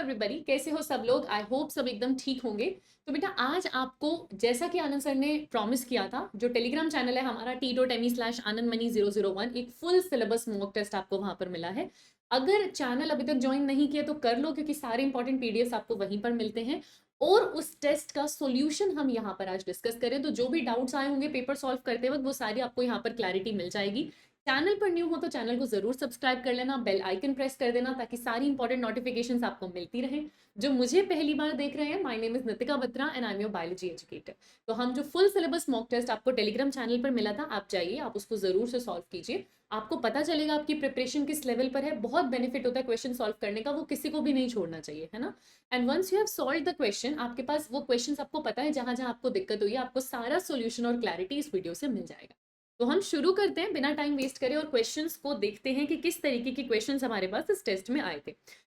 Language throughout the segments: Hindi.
एवरीबॉडी, कैसे हो सब लोग। आई होप सब एकदम ठीक होंगे। तो बेटा आज आपको, जैसा कि आनंद सर ने प्रॉमिस किया था, जो टेलीग्राम चैनल है हमारा t.me/anandmani001, एक फुल सिलेबस मॉक टेस्ट आपको वहां पर मिला है। अगर चैनल अभी तक ज्वाइन नहीं किया तो कर लो, क्योंकि सारे इंपॉर्टेंट पीडीएफ आपको वहीं पर मिलते हैं। और उस टेस्ट का सॉल्यूशन हम यहाँ पर आज डिस्कस करें, तो जो भी डाउट्स आए होंगे पेपर सॉल्व करते वक्त वो सारी आपको यहाँ पर क्लैरिटी मिल जाएगी। चैनल पर न्यू हो तो चैनल को जरूर सब्सक्राइब कर लेना, बेल आइकन प्रेस कर देना, ताकि सारी इंपॉर्टेंट नोटिफिकेशंस आपको मिलती रहे। जो मुझे पहली बार देख रहे हैं, my name is Nitika Batra and I am your biology educator. तो हम जो फुल सिलेबस मॉक टेस्ट आपको टेलीग्राम चैनल पर मिला था, आप जाइए, आप उसको जरूर से सॉल्व कीजिए। आपको पता चलेगा आपकी प्रिपरेशन किस लेवल पर है। बहुत बेनिफिट होता है क्वेश्चन सॉल्व करने का, वो किसी को भी नहीं छोड़ना चाहिए, है ना। And once you have solve the question, आपके पास वो क्वेश्चन आपको पता है, जहां जहां आपको दिक्कत हुई है आपको सारा सोल्यूशन और क्लैरिटी इस वीडियो से मिल जाएगा। तो हम शुरू करते हैं बिना टाइम वेस्ट करे और क्वेश्चंस को देखते हैं कि किस तरीके के क्वेश्चंस हमारे पास इस टेस्ट में आए थे।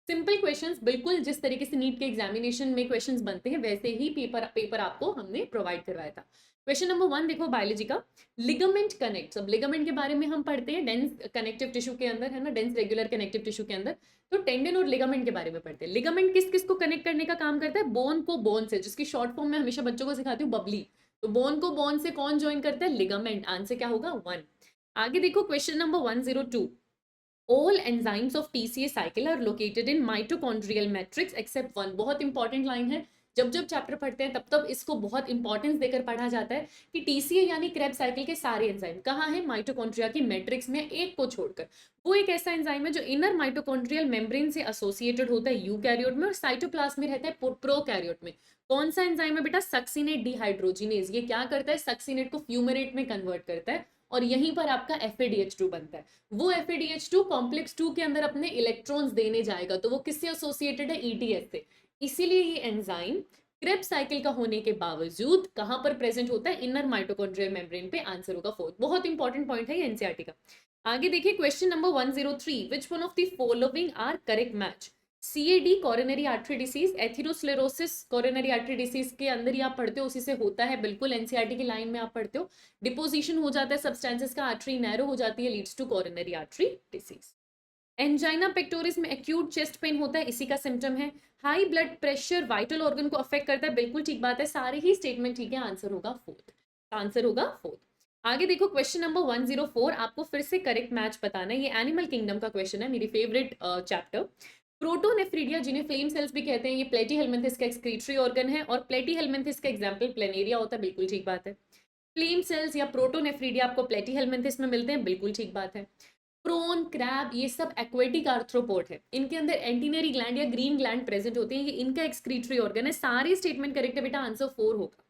सिंपल क्वेश्चंस, बिल्कुल जिस तरीके से नीट के एग्जामिनेशन में क्वेश्चंस बनते हैं वैसे ही पेपर आपको हमने प्रोवाइड करवाया था। क्वेश्चन नंबर 1 देखो, बायोलॉजी का। Ligament connects. अब लिगामेंट के बारे में हम पढ़ते हैं डेंस कनेक्टिव टिश्यू के अंदर, है ना, डेंस रेगुलर कनेक्टिव टिश्यू के अंदर। तो टेंडन और लिगामेंट के बारे में पढ़ते हैं। लिगामेंट किस किस को कनेक्ट करने का काम करता है? बोन को बोन से, जिसकी शॉर्ट फॉर्म में हमेशा बच्चों को सिखाती हूँ, बबली। तो बोन को बोन से कौन ज्वाइन करता है? लिगामेंट। आंसर क्या होगा? 1। आगे देखो question number 102। All enzymes of TCA cycle are located in mitochondrial matrix except one। बहुत इंपॉर्टेंट लाइन है। जब जब चैप्टर पढ़ते हैं तब तब इसको बहुत इंपॉर्टेंस देकर पढ़ा जाता है कि टीसीए यानी क्रेब्स साइकिल के सारे एंजाइम कहाँ हैं? माइटोकॉन्ड्रिया की मैट्रिक्स में, एक को छोड़कर। वो एक ऐसा एंजाइम है जो इनर माइटोकॉन्ड्रियल मेम्ब्रेन से एसोसिएटेड होता है यूकैरियोट में, और साइटोप्लाज्म में रहता है प्रोकैरियोट में। कौन सा एंजाइम है बेटा? Succinate dehydrogenase. ये क्या करता है? सक्सिनेट को फ्यूमेरेट में कन्वर्ट करता है, और यहीं पर आपका FADH2 बनता है। वो FADH2 कॉम्प्लेक्स 2 के अंदर अपने इलेक्ट्रॉन्स देने जाएगा, तो वो किससे एसोसिएटेड है? ETS से। इसीलिए ये एंजाइम क्रेब्स साइकिल का होने के बावजूद कहां पर प्रेजेंट होता है? इनर माइटोकॉन्ड्रियल मेम्ब्रेन पे। आंसर होगा 4। बहुत इंपॉर्टेंट पॉइंट है ये एनसीईआरटी का। आगे देखिए question number 103। Which one of the following are correct match? CAD coronary artery disease, atherosclerosis coronary artery disease के अंदर ही आप पढ़ते हो, उसी से होता है, बिल्कुल एनसीईआरटी की लाइन में आप पढ़ते हो। डिपोजिशन हो जाता है सब्सटेंसेस का, आर्टरी नैरो हो जाती है, leads to coronary artery disease. Angina pectoris में एक्यूट चेस्ट पेन होता है, इसी का सिम्टम है। High blood pressure vital organ को अफेक्ट करता है, बिल्कुल ठीक बात है, सारे ही स्टेटमेंट ठीक है। आंसर होगा 4। आंसर होगा 4। आगे देखो क्वेश्चन नंबर 104। आपको फिर से करेक्ट मैच बताना है। ये एनिमल किंगडम का क्वेश्चन है, मेरी फेवरेट चैप्टर। प्रोटोनेफ्रीडिया, जिन्हें फ्लेम सेल्स भी कहते हैं, ये प्लेटीहेल्मिन्थिस का एक्सक्रीटरी ऑर्गन है, और प्लेटीहेल्मिन्थिस का एग्जांपल प्लेनेरिया होता है, बिल्कुल ठीक बात है। फ्लेम सेल्स या प्रोटोनेफ्रीडिया आपको प्लेटीहेल्मिन्थिस में मिलते हैं, बिल्कुल ठीक बात है। प्रोन, क्रैब, ये सब एक्वेटिक आर्थ्रोपोड है, इनके अंदर एंटीनरी ग्लैंड या ग्रीन ग्लैंड प्रेजेंट होते हैं, ये इनका एक्सक्रीटरी ऑर्गन है। सारे स्टेटमेंट करेक्ट है बेटा, आंसर 4 होगा।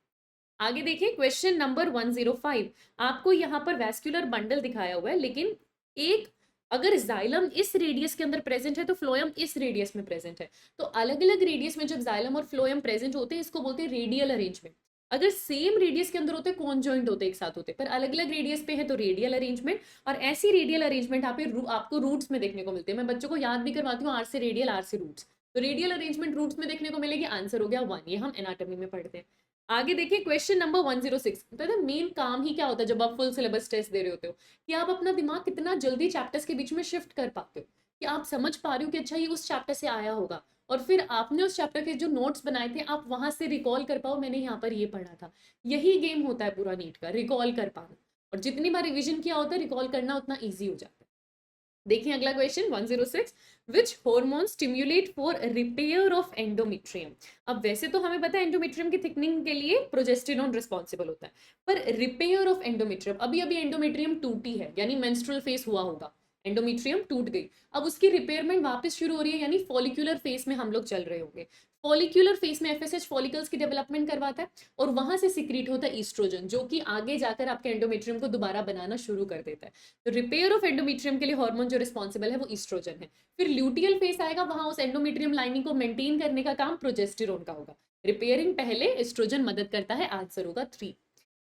आगे देखिए क्वेश्चन नंबर 105। आपको यहाँ पर वैस्कुलर बंडल दिखाया हुआ है, लेकिन एक, अगर जाइलम इस रेडियस के अंदर प्रेजेंट है तो फ्लोएम इस रेडियस में प्रेजेंट है। तो अलग अलग रेडियस में जब जाइलम और फ्लोएम प्रेजेंट होते हैं, इसको बोलते हैं रेडियल अरेंजमेंट। अगर सेम रेडियस के अंदर होते हैं, कॉन्जॉइंट होते एक साथ होते, पर अलग अलग रेडियस पे है तो रेडियल अरेंजमेंट। और ऐसी रेडियल अरेंजमेंट आपको रूट्स में देखने को मिलते हैं। मैं बच्चों को याद भी करवाती हूँ, आर से रेडियल, आर से रूट्स। तो रेडियल अरेंजमेंट रूट्स में देखने को मिलेगी। आंसर हो गया 1। ये हम एनाटॉमी में पढ़ते हैं। आगे देखिए क्वेश्चन नंबर 106। तो मेन काम ही क्या होता है जब आप फुल सिलेबस टेस्ट दे रहे होते हो, कि आप अपना दिमाग कितना जल्दी चैप्टर्स के बीच में शिफ्ट कर पाते हो, कि आप समझ पा रहे हो कि अच्छा ये उस चैप्टर से आया होगा, और फिर आपने उस चैप्टर के जो नोट्स बनाए थे आप वहां से रिकॉल कर पाओ, मैंने यहाँ पर ये पढ़ा था। यही गेम होता है पूरा नीट का, रिकॉल कर पाना। और जितनी बार रिविजन किया होता है, रिकॉल करना उतना ईजी हो जाता है। देखिए अगला question 106। Which hormone stimulate for repair of endometrium? अब वैसे तो हमें पता है एंडोमेट्रियम की थिकनिंग के लिए प्रोजेस्टेरोन रिस्पॉन्सिबल होता है, पर रिपेयर ऑफ एंडोमेट्रियम, अभी अभी एंडोमेट्रियम टूटी है, यानी मेंस्ट्रुअल फेस हुआ होगा, एंडोमेट्रियम टूट गई, अब उसकी रिपेयरमेंट वापस शुरू हो रही है, यानी फॉलिक्यूलर फेस में हम लोग चल रहे होंगे। फॉलिक्यूलर फेस में FSH फॉलिकल्स की डेवलपमेंट करवाता है, और वहां से सिक्रीट होता है ईस्ट्रोजन, जो कि आगे जाकर आपके एंडोमेट्रियम को दोबारा बनाना शुरू कर देता है। तो रिपेयर ऑफ एंडोमेट्रियम के लिए हार्मोन जो रिस्पॉन्सिबल है वो ईस्ट्रोजन है। फिर ल्यूटियल फेस आएगा, वहां उस एंडोमेट्रियम लाइनिंग को मेंटेन करने का काम प्रोजेस्टेरोन का होगा। रिपेयरिंग पहले, एस्ट्रोजन मदद करता है। आंसर होगा 3।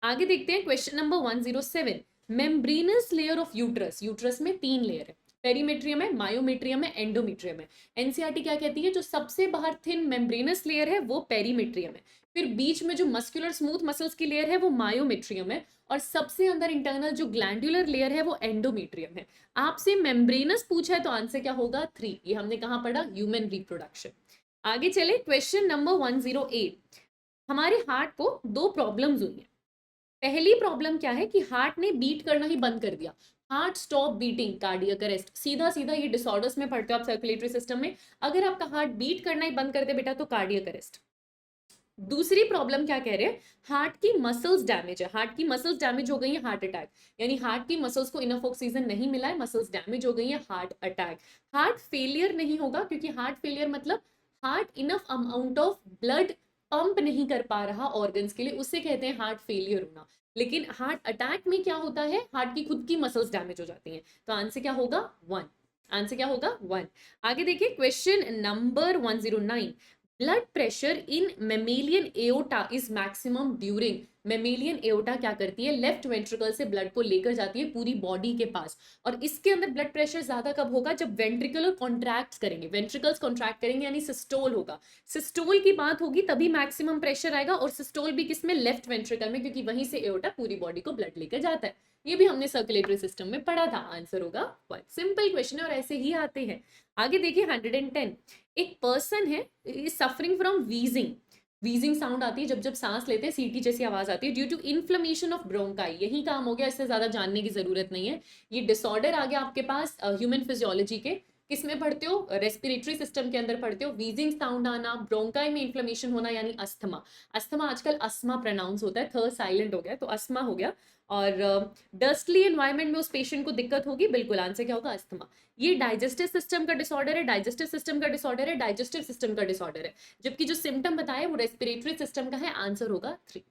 आगे देखते हैं question number 107। Membranes layer of uterus. Uterus में 3 लेयर है, पेरीमेट्रियम है, मायोमेट्रियम है, एंडोमेट्रियम है। एनसीईआरटी क्या कहती है? जो सबसे बाहर थिन मेम्ब्रेनस लेयर है वो पेरीमेट्रियम है, फिर बीच में जो मस्कुलर स्मूथ मसल्स की लेयर है वो मायोमेट्रियम है, और सबसे अंदर इंटरनल जो ग्लैंडुलर लेयर है वो एंडोमेट्रियम है। आपसे मेम्ब्रेनस पूछा है तो आंसर क्या होगा? 3। ये हमने कहां पढ़ा? Human reproduction. आगे चले, क्वेश्चन नंबर 108। हमारे हार्ट को दो प्रॉब्लम्स हुई है। पहली प्रॉब्लम क्या है कि हार्ट ने बीट करना ही बंद कर दिया, heart stop beating, cardiac arrest. सीधा सीधा ये डिसऑर्डर्स में पढ़ते हो आप सर्कुलेटरी सिस्टम में, अगर आपका हार्ट बीट करना ही बंद कर दे बेटा तो कार्डियक अरेस्ट। दूसरी प्रॉब्लम क्या कह रहे हैं, हार्ट की मसल्स डैमेज है, हार्ट की मसल्स डैमेज हो गई है, हार्ट अटैक। यानी हार्ट की मसल्स को इनफ ऑक्सीजन नहीं मिला है, मसल्स डैमेज हो गई है, हार्ट अटैक। हार्ट फेलियर नहीं होगा, क्योंकि हार्ट फेलियर मतलब heart enough amount of blood pump नहीं कर पा रहा ऑर्गन्स के लिए, उससे कहते हैं हार्ट फेलियर होना। लेकिन हार्ट अटैक में क्या होता है, हार्ट की खुद की मसल्स डैमेज हो जाती हैं। तो आंसर क्या होगा, 1। आंसर क्या होगा, 1। आगे देखिए, question number 109। Blood pressure in mammalian aorta is maximum during. Mammalian aorta क्या करती है, लेफ्ट वेंट्रिकल से ब्लड को लेकर जाती है पूरी बॉडी के पास, और इसके अंदर ब्लड प्रेशर ज्यादा कब होगा, जब वेंट्रिकुलर कॉन्ट्रैक्ट करेंगे, वेंट्रिकल्स कॉन्ट्रैक्ट करेंगे, यानी सिस्टोल होगा। सिस्टोल की बात होगी तभी मैक्सिमम प्रेशर आएगा, और सिस्टोल भी किसमें, लेफ्ट वेंट्रिकल में, क्योंकि वहीं से एओर्टा पूरी बॉडी को ब्लड लेकर जाता है। ये भी हमने सर्कुलेटरी सिस्टम में पढ़ा था। आंसर होगा 1। सिंपल क्वेश्चन है और ऐसे ही आते हैं। आगे देखिए 110। एक पर्सन है suffering from wheezing, wheezing sound आती है जब जब सांस लेते हैं, सीटी जैसी आवाज आती है, due to inflammation of bronchi. यही काम हो गया, इससे ज्यादा जानने की जरूरत नहीं है। ये डिसऑर्डर आ गया आपके पास ह्यूमन फिजियोलॉजी के, किसमें पढ़ते हो, रेस्पिरेटरी सिस्टम के अंदर पढ़ते हो। वीजिंग साउंड आना, ब्रोंकाई में इन्फ्लेमेशन होना, यानी अस्थमा। अस्थमा आजकल अस्थमा प्रोनाउंस होता है, थर्ड साइलेंट हो गया तो अस्थमा हो गया। और डस्टली एनवायरमेंट में उस पेशेंट को दिक्कत होगी, बिल्कुल आंसर क्या होगा, अस्थमा। ये डाइजेस्टिव सिस्टम का डिसऑर्डर है, डाइजेस्टिव सिस्टम का डिसऑर्डर है, डाइजेस्टिव सिस्टम का डिसऑर्डर है, जबकि जो सिम्टम बताए वो रेस्पिरेटरी सिस्टम का है। आंसर होगा 3।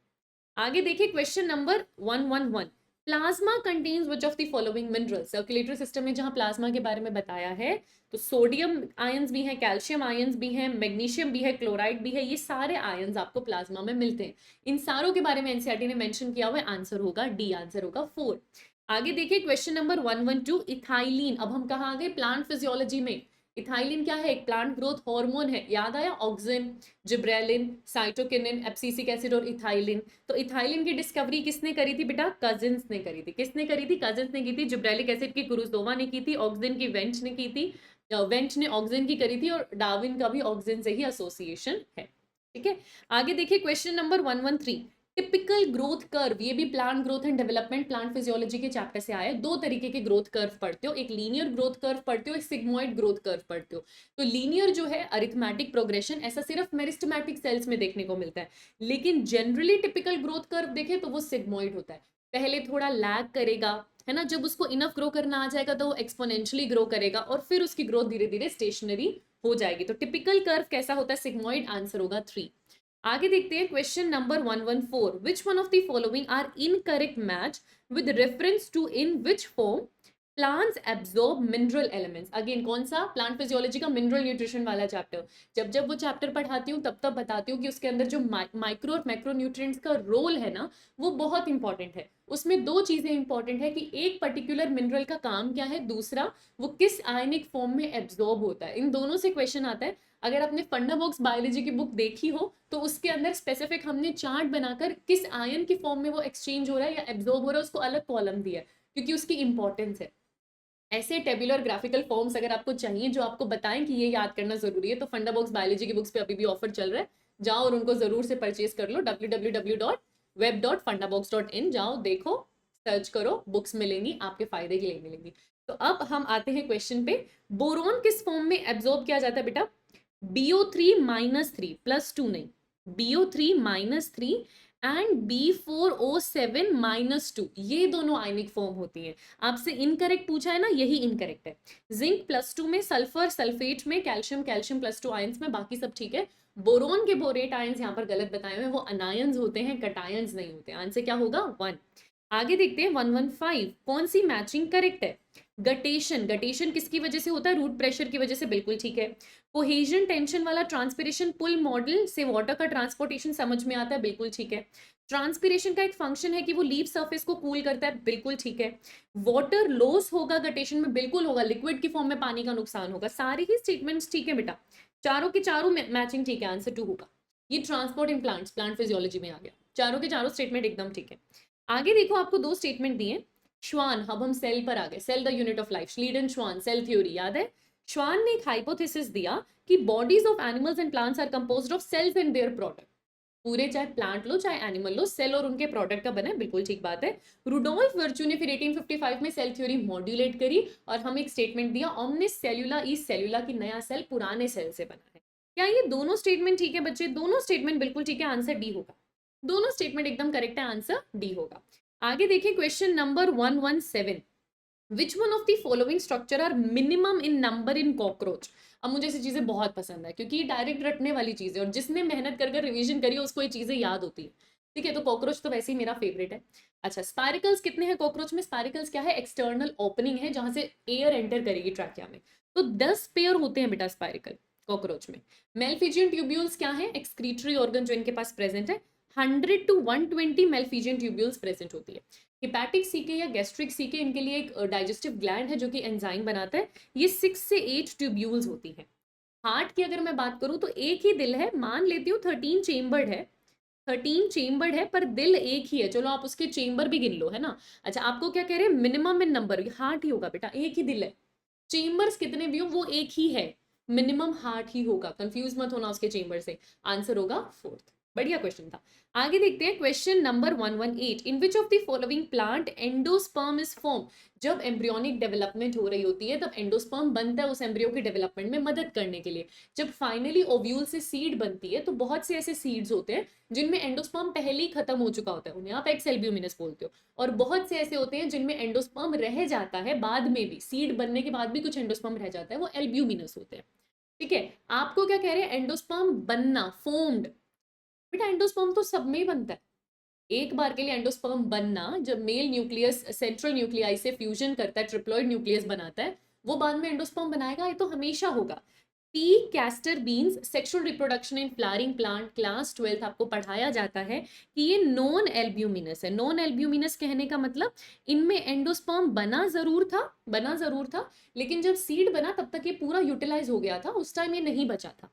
आगे देखिए, question number 111। Plasma contains which of the following minerals. Circulatory system में जहां प्लाज्मा के बारे में बताया है, तो सोडियम आयंस भी हैं, कैल्शियम आयंस भी हैं, मैग्नीशियम भी है, क्लोराइड भी है, ये सारे आयंस आपको प्लाज्मा में मिलते हैं। इन सारों के बारे में एनसीईआरटी ने मेंशन किया हुआ है। आंसर होगा डी, आंसर होगा 4। आगे देखिए, क्वेश्चन नंबर 112। इथाइलिन। अब हम कहाँ आ गए, प्लांट फिजियोलॉजी में। इथाइलिन क्या है, एक प्लांट ग्रोथ हार्मोन है। याद आया, auxin, gibberellin, cytokinin, abscisic acid और इथाइलिन। तो इथाइलिन की डिस्कवरी किसने करी थी बेटा, कजिन्स ने करी थी। किसने करी थी, कजिन्स ने की थी। जिब्रेलिक एसिड की कुरुजोवा ने की थी, ऑक्सिन की वेंच ने की थी, वेंच ने ऑक्सिन की करी थी, और डार्विन का भी ऑक्सिन से ही एसोसिएशन है। ठीक है, आगे देखिए, question number 113। Typical growth curve, ये भी plant growth and development, plant physiology के चैप्टर से आया है। दो तरीके के ग्रोथ कर्व पढ़ते हो, एक लीनियर ग्रोथ कर्व पढ़ते हो, एक सिग्मोइड ग्रोथ कर्व पढ़ते हो। तो लीनियर जो है अरिथमेटिक प्रोग्रेशन, ऐसा सिर्फ मेरिस्टेमेटिक सेल्स में देखने को मिलता है, लेकिन जनरली टिपिकल ग्रोथ कर्व देखे तो वो सिग्मोइड होता है। पहले थोड़ा लैग करेगा, है ना, जब उसको इनफ ग्रो करना आ जाएगा तो वो एक्सपोनेंशियली ग्रो करेगा, और फिर उसकी ग्रोथ धीरे धीरे स्टेशनरी हो जाएगी। तो टिपिकल कर्व कैसा होता है, सिग्मोइड। आंसर होगा 3। आगे देखते हैं, question number 114। Which one of the following are incorrect match with reference to in which form plants absorb mineral elements. Again कौन सा, प्लांट फिजियोलॉजी का मिनरल न्यूट्रिशन वाला चैप्टर। जब जब वो चैप्टर पढ़ाती हूँ तब तब बताती हूँ कि उसके अंदर जो माइक्रो और मैक्रो न्यूट्रिएंट्स का रोल है ना, वो बहुत इंपॉर्टेंट है। उसमें दो चीजें इंपॉर्टेंट है कि एक पर्टिकुलर मिनरल का काम क्या है, दूसरा वो किस आयनिक फॉर्म में एब्जॉर्ब होता है। इन दोनों से क्वेश्चन आता है। अगर आपने फंडाबॉक्स बायोलॉजी की बुक देखी हो तो उसके अंदर स्पेसिफिक हमने चार्ट बनाकर किस आयन की फॉर्म में वो एक्सचेंज हो रहा है या एब्जॉर्ब हो रहा है उसको अलग कॉलम दिया है, क्योंकि उसकी इंपॉर्टेंस है। ऐसे टेबुलर ग्राफिकल फॉर्म्स अगर आपको चाहिए जो आपको बताएं कि ये याद करना जरूरी है, तो फंडाबॉक्स बायोलॉजी की बुक्स पे अभी भी ऑफर चल रहा है, जाओ और उनको जरूर से परचेज कर लो। www.web.fundabox.in जाओ, देखो, सर्च करो, बुक्स मिलेंगी, आपके फायदे के लिए मिलेंगी। तो अब हम आते हैं क्वेश्चन पे। बोरोन किस फॉर्म में एब्जॉर्ब किया जाता है बेटा, BO3 - 3 +2 नहीं, BO3 - 3 एंड B4O7 - 2, ये दोनों आयनिक फॉर्म होती हैं। आपसे इनकरेक्ट पूछा है ना, यही इनकरेक्ट है। जिंक +2 में, सल्फर सल्फेट में, कैल्शियम कैल्शियम +2 आयंस में, बाकी सब ठीक है। बोरोन के बोरेट आयंस यहाँ पर गलत बताए हुए हैं, वो अनायंस होते हैं, कटायंस नहीं होते। आंसर क्या होगा, 1। आगे देखते हैं 115। कौन सी मैचिंग करेक्ट है, गटेशन। गटेशन किसकी वजह से होता है, रूट प्रेशर की वजह से, बिल्कुल ठीक है। कोहेजन टेंशन वाला ट्रांसपिरेशन पुल मॉडल से वाटर का ट्रांसपोर्टेशन समझ में आता है, बिल्कुल ठीक है। ट्रांसपिरेशन का एक फंक्शन है कि वो लीफ सरफेस को कूल करता है, बिल्कुल ठीक है। वाटर लॉस होगा गटेशन में, बिल्कुल होगा, लिक्विड की फॉर्म में पानी का नुकसान होगा। सारी ही स्टेटमेंट्स ठीक है बेटा, चारों के चारों मैचिंग ठीक है। आंसर 2 होगा। ये transport in plants, plant physiology में आ गया। चारों के चारों स्टेटमेंट एकदम ठीक है। आगे देखो, आपको दो स्टेटमेंट दिए। श्वान, अब हम सेल पर आ गए, cell the unit of life, Schleiden Schwann cell theory याद है। श्वान ने एक हाइपोथेसिस दिया कि bodies of animals and plants are composed of cells and their product. पूरे चाहे प्लांट लो चाहे एनिमल लो, सेल और उनके प्रोडक्ट का बना है, बिल्कुल ठीक बात है। रुडोल्फ वर्च्यू ने फिर 1855 में सेल थ्योरी मॉड्यूलेट करी और हमें एक स्टेटमेंट दिया, ओमनिस सेल्यूला इज सेल्यूला, की नया सेल पुराने सेल से बना है। क्या ये दोनों स्टेटमेंट ठीक है बच्चे? दोनों स्टेटमेंट बिल्कुल ठीक है, आंसर डी होगा। दोनों स्टेटमेंट एकदम करेक्ट है, आंसर डी होगा। आगे देखिए question number 117, which one of the following structure are minimum in number in cockroach. अब मुझे ऐसी चीजें बहुत पसंद है क्योंकि ये डायरेक्ट रटने वाली चीज है और जिसने मेहनत कर रिवीजन करी है उसको ये चीजें याद होती है। ठीक है, तो कॉकरोच तो वैसे ही मेरा फेवरेट है। अच्छा, स्पाइरिकल्स कितने हैं कॉकरोच में? स्पाइरिकल्स क्या है? एक्सटर्नल ओपनिंग है जहां से एयर एंटर करेगी ट्रैकिया में। तो 10 पेयर होते हैं बेटा स्पाइरिकल कॉकरोच में। मेलफिजियन ट्यूब्यूल्स क्या है? एक्सक्रीटरी ऑर्गन जो इनके पास प्रेजेंट है। 100 to 120 मेलफिजियन ट्यूब्यूल्स प्रेजेंट होती है। हिपैटिक सीके या गैस्ट्रिक सीके इनके लिए एक डाइजेस्टिव ग्लैंड है जो कि एंजाइम बनाता है। ये 6 से 8 ट्यूब्यूल्स होती हैं। हार्ट की अगर मैं बात करूं तो एक ही दिल है, मान लेती हूँ 13 चेम्बर्ड है, 13 चेम्बर्ड है पर दिल एक ही है, चलो आप उसके चेम्बर भी गिन लो, है ना। अच्छा, आपको क्या कह रहे हैं? मिनिमम इन नंबर, हार्ट ही होगा बेटा, एक ही दिल है। चेम्बर्स कितने भी हो वो एक ही है, मिनिमम हार्ट ही होगा, कंफ्यूज मत होना उसके चेम्बर से। आंसर होगा 4th। बढ़िया क्वेश्चन था। आगे देखते हैं question number 118, in which of the following plant endosperm is form. जब एम्ब्रियोनिक डेवलपमेंट हो रही होती है तब एंडोस्पर्म बनता है उस एम्ब्रियो के डेवलपमेंट में मदद करने के लिए। जब फाइनली ओव्यूल से सीड बनती है तो बहुत से ऐसे सीड्स होते हैं जिनमें एंडोस्पर्म पहले ही खत्म हो चुका होता है, उन्हें आप एक्स एल्ब्यूमिनस बोलते हो। और बहुत से ऐसे होते हैं जिनमें एंडोस्पर्म रह जाता है, बाद में भी सीड बनने के बाद भी कुछ एंडोस्पर्म रह जाता है, वो एल्ब्यूमिनस होते हैं। ठीक है, आपको क्या कह रहे हैं? एंडोस्पर्म बनना, फॉर्म्ड। बेटा एंडोस्पर्म तो सब में ही बनता है। एक बार के लिए एंडोस्पर्म बनना, जब मेल न्यूक्लियस सेंट्रल न्यूक्लियाई से फ्यूजन करता है, ट्रिप्लॉइड न्यूक्लियस बनाता है, वो बाद में एंडोस्पर्म बनाएगा, ये तो हमेशा होगा। P castor beans sexual reproduction in flowering plant, class 12 आपको पढ़ाया जाता है कि ये नॉन एल्ब्यूमिनस है। नॉन एल्ब्यूमिनस कहने का मतलब इनमें एंडोस्पर्म बना जरूर था, लेकिन जब सीड बना तब तक ये पूरा यूटिलाइज हो गया था, उस टाइम ये नहीं बचा था,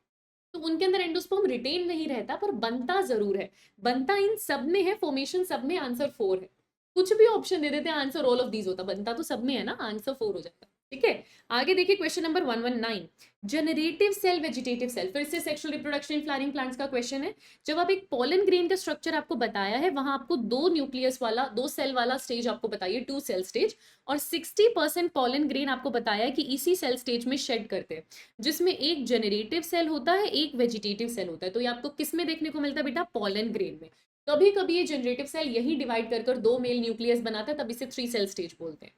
तो उनके अंदर एंडोस्पर्म रिटेन नहीं रहता पर बनता जरूर है। बनता इन सब में है, फॉर्मेशन सब में, आंसर 4 है। कुछ भी ऑप्शन दे देते हैं, आंसर ऑल ऑफ दीज होता, बनता तो सब में है ना, आंसर 4 हो जाता। ठीक है, आगे देखिए question number 119, generative cell vegetative cell, फिर से sexual reproduction in flowering plants का क्वेश्चन है। जब आप एक पोलन ग्रेन का स्ट्रक्चर आपको बताया है, वहां आपको 2 न्यूक्लियस वाला 2 सेल वाला स्टेज आपको बताइए, 2 सेल स्टेज, और 60% पोलन ग्रेन आपको बताया है कि इसी सेल स्टेज में शेड करते हैं, जिसमें एक जनरेटिव सेल होता है, एक वेजिटेटिव सेल होता है। तो ये आपको किस में देखने को मिलता है बेटा? पोलन ग्रेन में। कभी कभी ये जनरेटिव सेल यही डिवाइड कर 2 मेल न्यूक्लियस बनाता है, तब इसे 3 सेल स्टेज बोलते हैं।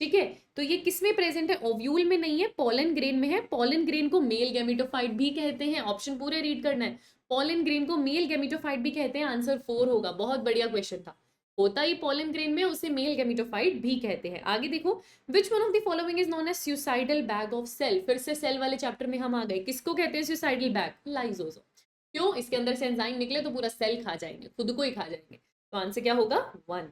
ठीक है, तो ये किस में प्रेजेंट है? ओव्यूल में नहीं है, पोलन ग्रेन में है। पोलन ग्रेन को मेल गैमेटोफाइट भी कहते हैं, ऑप्शन पूरे रीड करना है। पोलन ग्रेन को मेल गैमेटोफाइट भी कहते हैं, आंसर 4 होगा। बहुत बढ़िया क्वेश्चन था, होता ही पोलन ग्रेन में, उसे मेल गैमेटोफाइट भी कहते हैं। आगे देखो, which one of the following is known as suicidal bag of cell. फिर से सेल वाले चैप्टर में हम आ गए, किसको कहते हैं सुसाइडल बैग? लाइसोसोम। क्यों? इसके अंदर से एंजाइम निकले तो पूरा सेल खा जाएंगे, खुद को ही खा जाएंगे। तो आंसर क्या होगा? 1।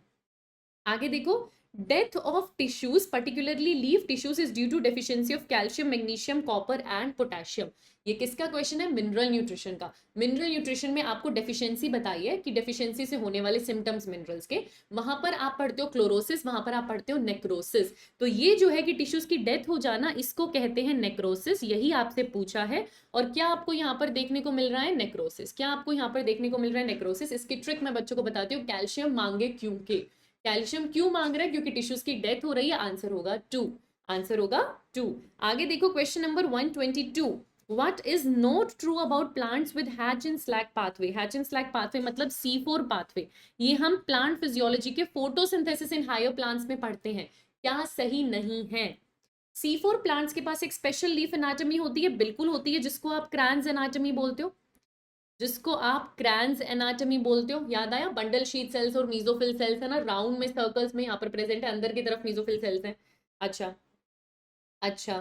आगे देखो, death of tissues particularly leaf tissues is due to deficiency of calcium, magnesium, copper and potassium. ये किसका क्वेश्चन है? मिनरल न्यूट्रिशन का। मिनरल न्यूट्रिशन में आपको डेफिशिएंसी बताई है कि डेफिशिएंसी से होने वाले सिम्टम्स मिनरल्स के, वहां पर आप पढ़ते हो क्लोरोसिस, वहां पर आप पढ़ते हो नेक्रोसिस। तो ये जो है कि टिश्यूज की डेथ हो जाना, इसको कहते हैं नेक्रोसिस, यही आपसे पूछा है। और क्या आपको यहाँ पर देखने को मिल रहा है? नेक्रोसिस। क्या आपको यहाँ पर देखने को मिल रहा है? नेक्रोसिस। इसकी ट्रिक मैं बच्चों को बताती हूँ, कैल्शियम मांगे क्योंकि, कैल्शियम क्यों मांग रहा है? क्योंकि टिश्यूज की डेथ हो रही है, आंसर होगा 2। आंसर होगा 2। आगे देखो question number 122, what is not true about plants with hatch and slack pathway. Hatch and slack pathway मतलब C4 पाथवे, ये हम प्लांट फिजियोलॉजी के फोटोसिंथेसिस इन हायर प्लांट्स में पढ़ते हैं। क्या सही नहीं है? C4 प्लांट्स के पास एक स्पेशल लीफ एनाटॉमी होती है, बिल्कुल होती है, जिसको आप क्रैंस एनाटॉमी बोलते हो, जिसको आप क्रैंस एनाटॉमी बोलते हो। याद आया? बंडल शीट सेल्स और मीजोफिल सेल्स है ना, राउंड में सर्कल्स में यहाँ पर प्रेजेंट है, अंदर की तरफ मीजोफिल सेल्स हैं। अच्छा अच्छा,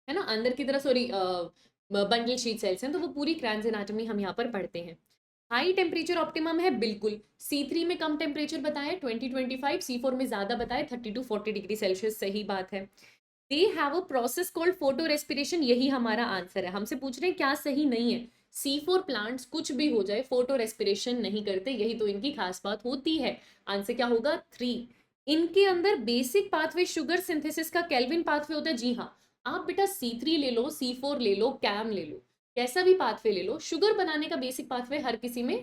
है ना, अंदर की तरफ सॉरी बंडल शीट सेल्स हैं, तो वो पूरी क्रैंस एनाटॉमी हम यहाँ पर पढ़ते हैं। हाई टेम्परेचर ऑप्टिमम है, बिल्कुल। C3 में कम टेम्परेचर बताया 20-25, C4 में ज्यादा बताया 30-40 डिग्री सेल्सियस, सही बात है। They have a process called photo respiration, यही हमारा आंसर है। हमसे पूछ रहे हैं क्या सही नहीं है? C4 प्लांट्स कुछ भी हो जाए फोटो रेस्पिरेशन नहीं करते, यही तो इनकी खास बात होती है। आंसर क्या होगा? 3। इनके अंदर बेसिक पाथवे शुगर सिंथेसिस का केल्विन पाथवे होता है, जी हाँ। आप बेटा C3 ले लो, C4 ले लो, कैम ले लो, कैसा भी पाथवे ले लो, शुगर बनाने का बेसिक पाथवे हर किसी में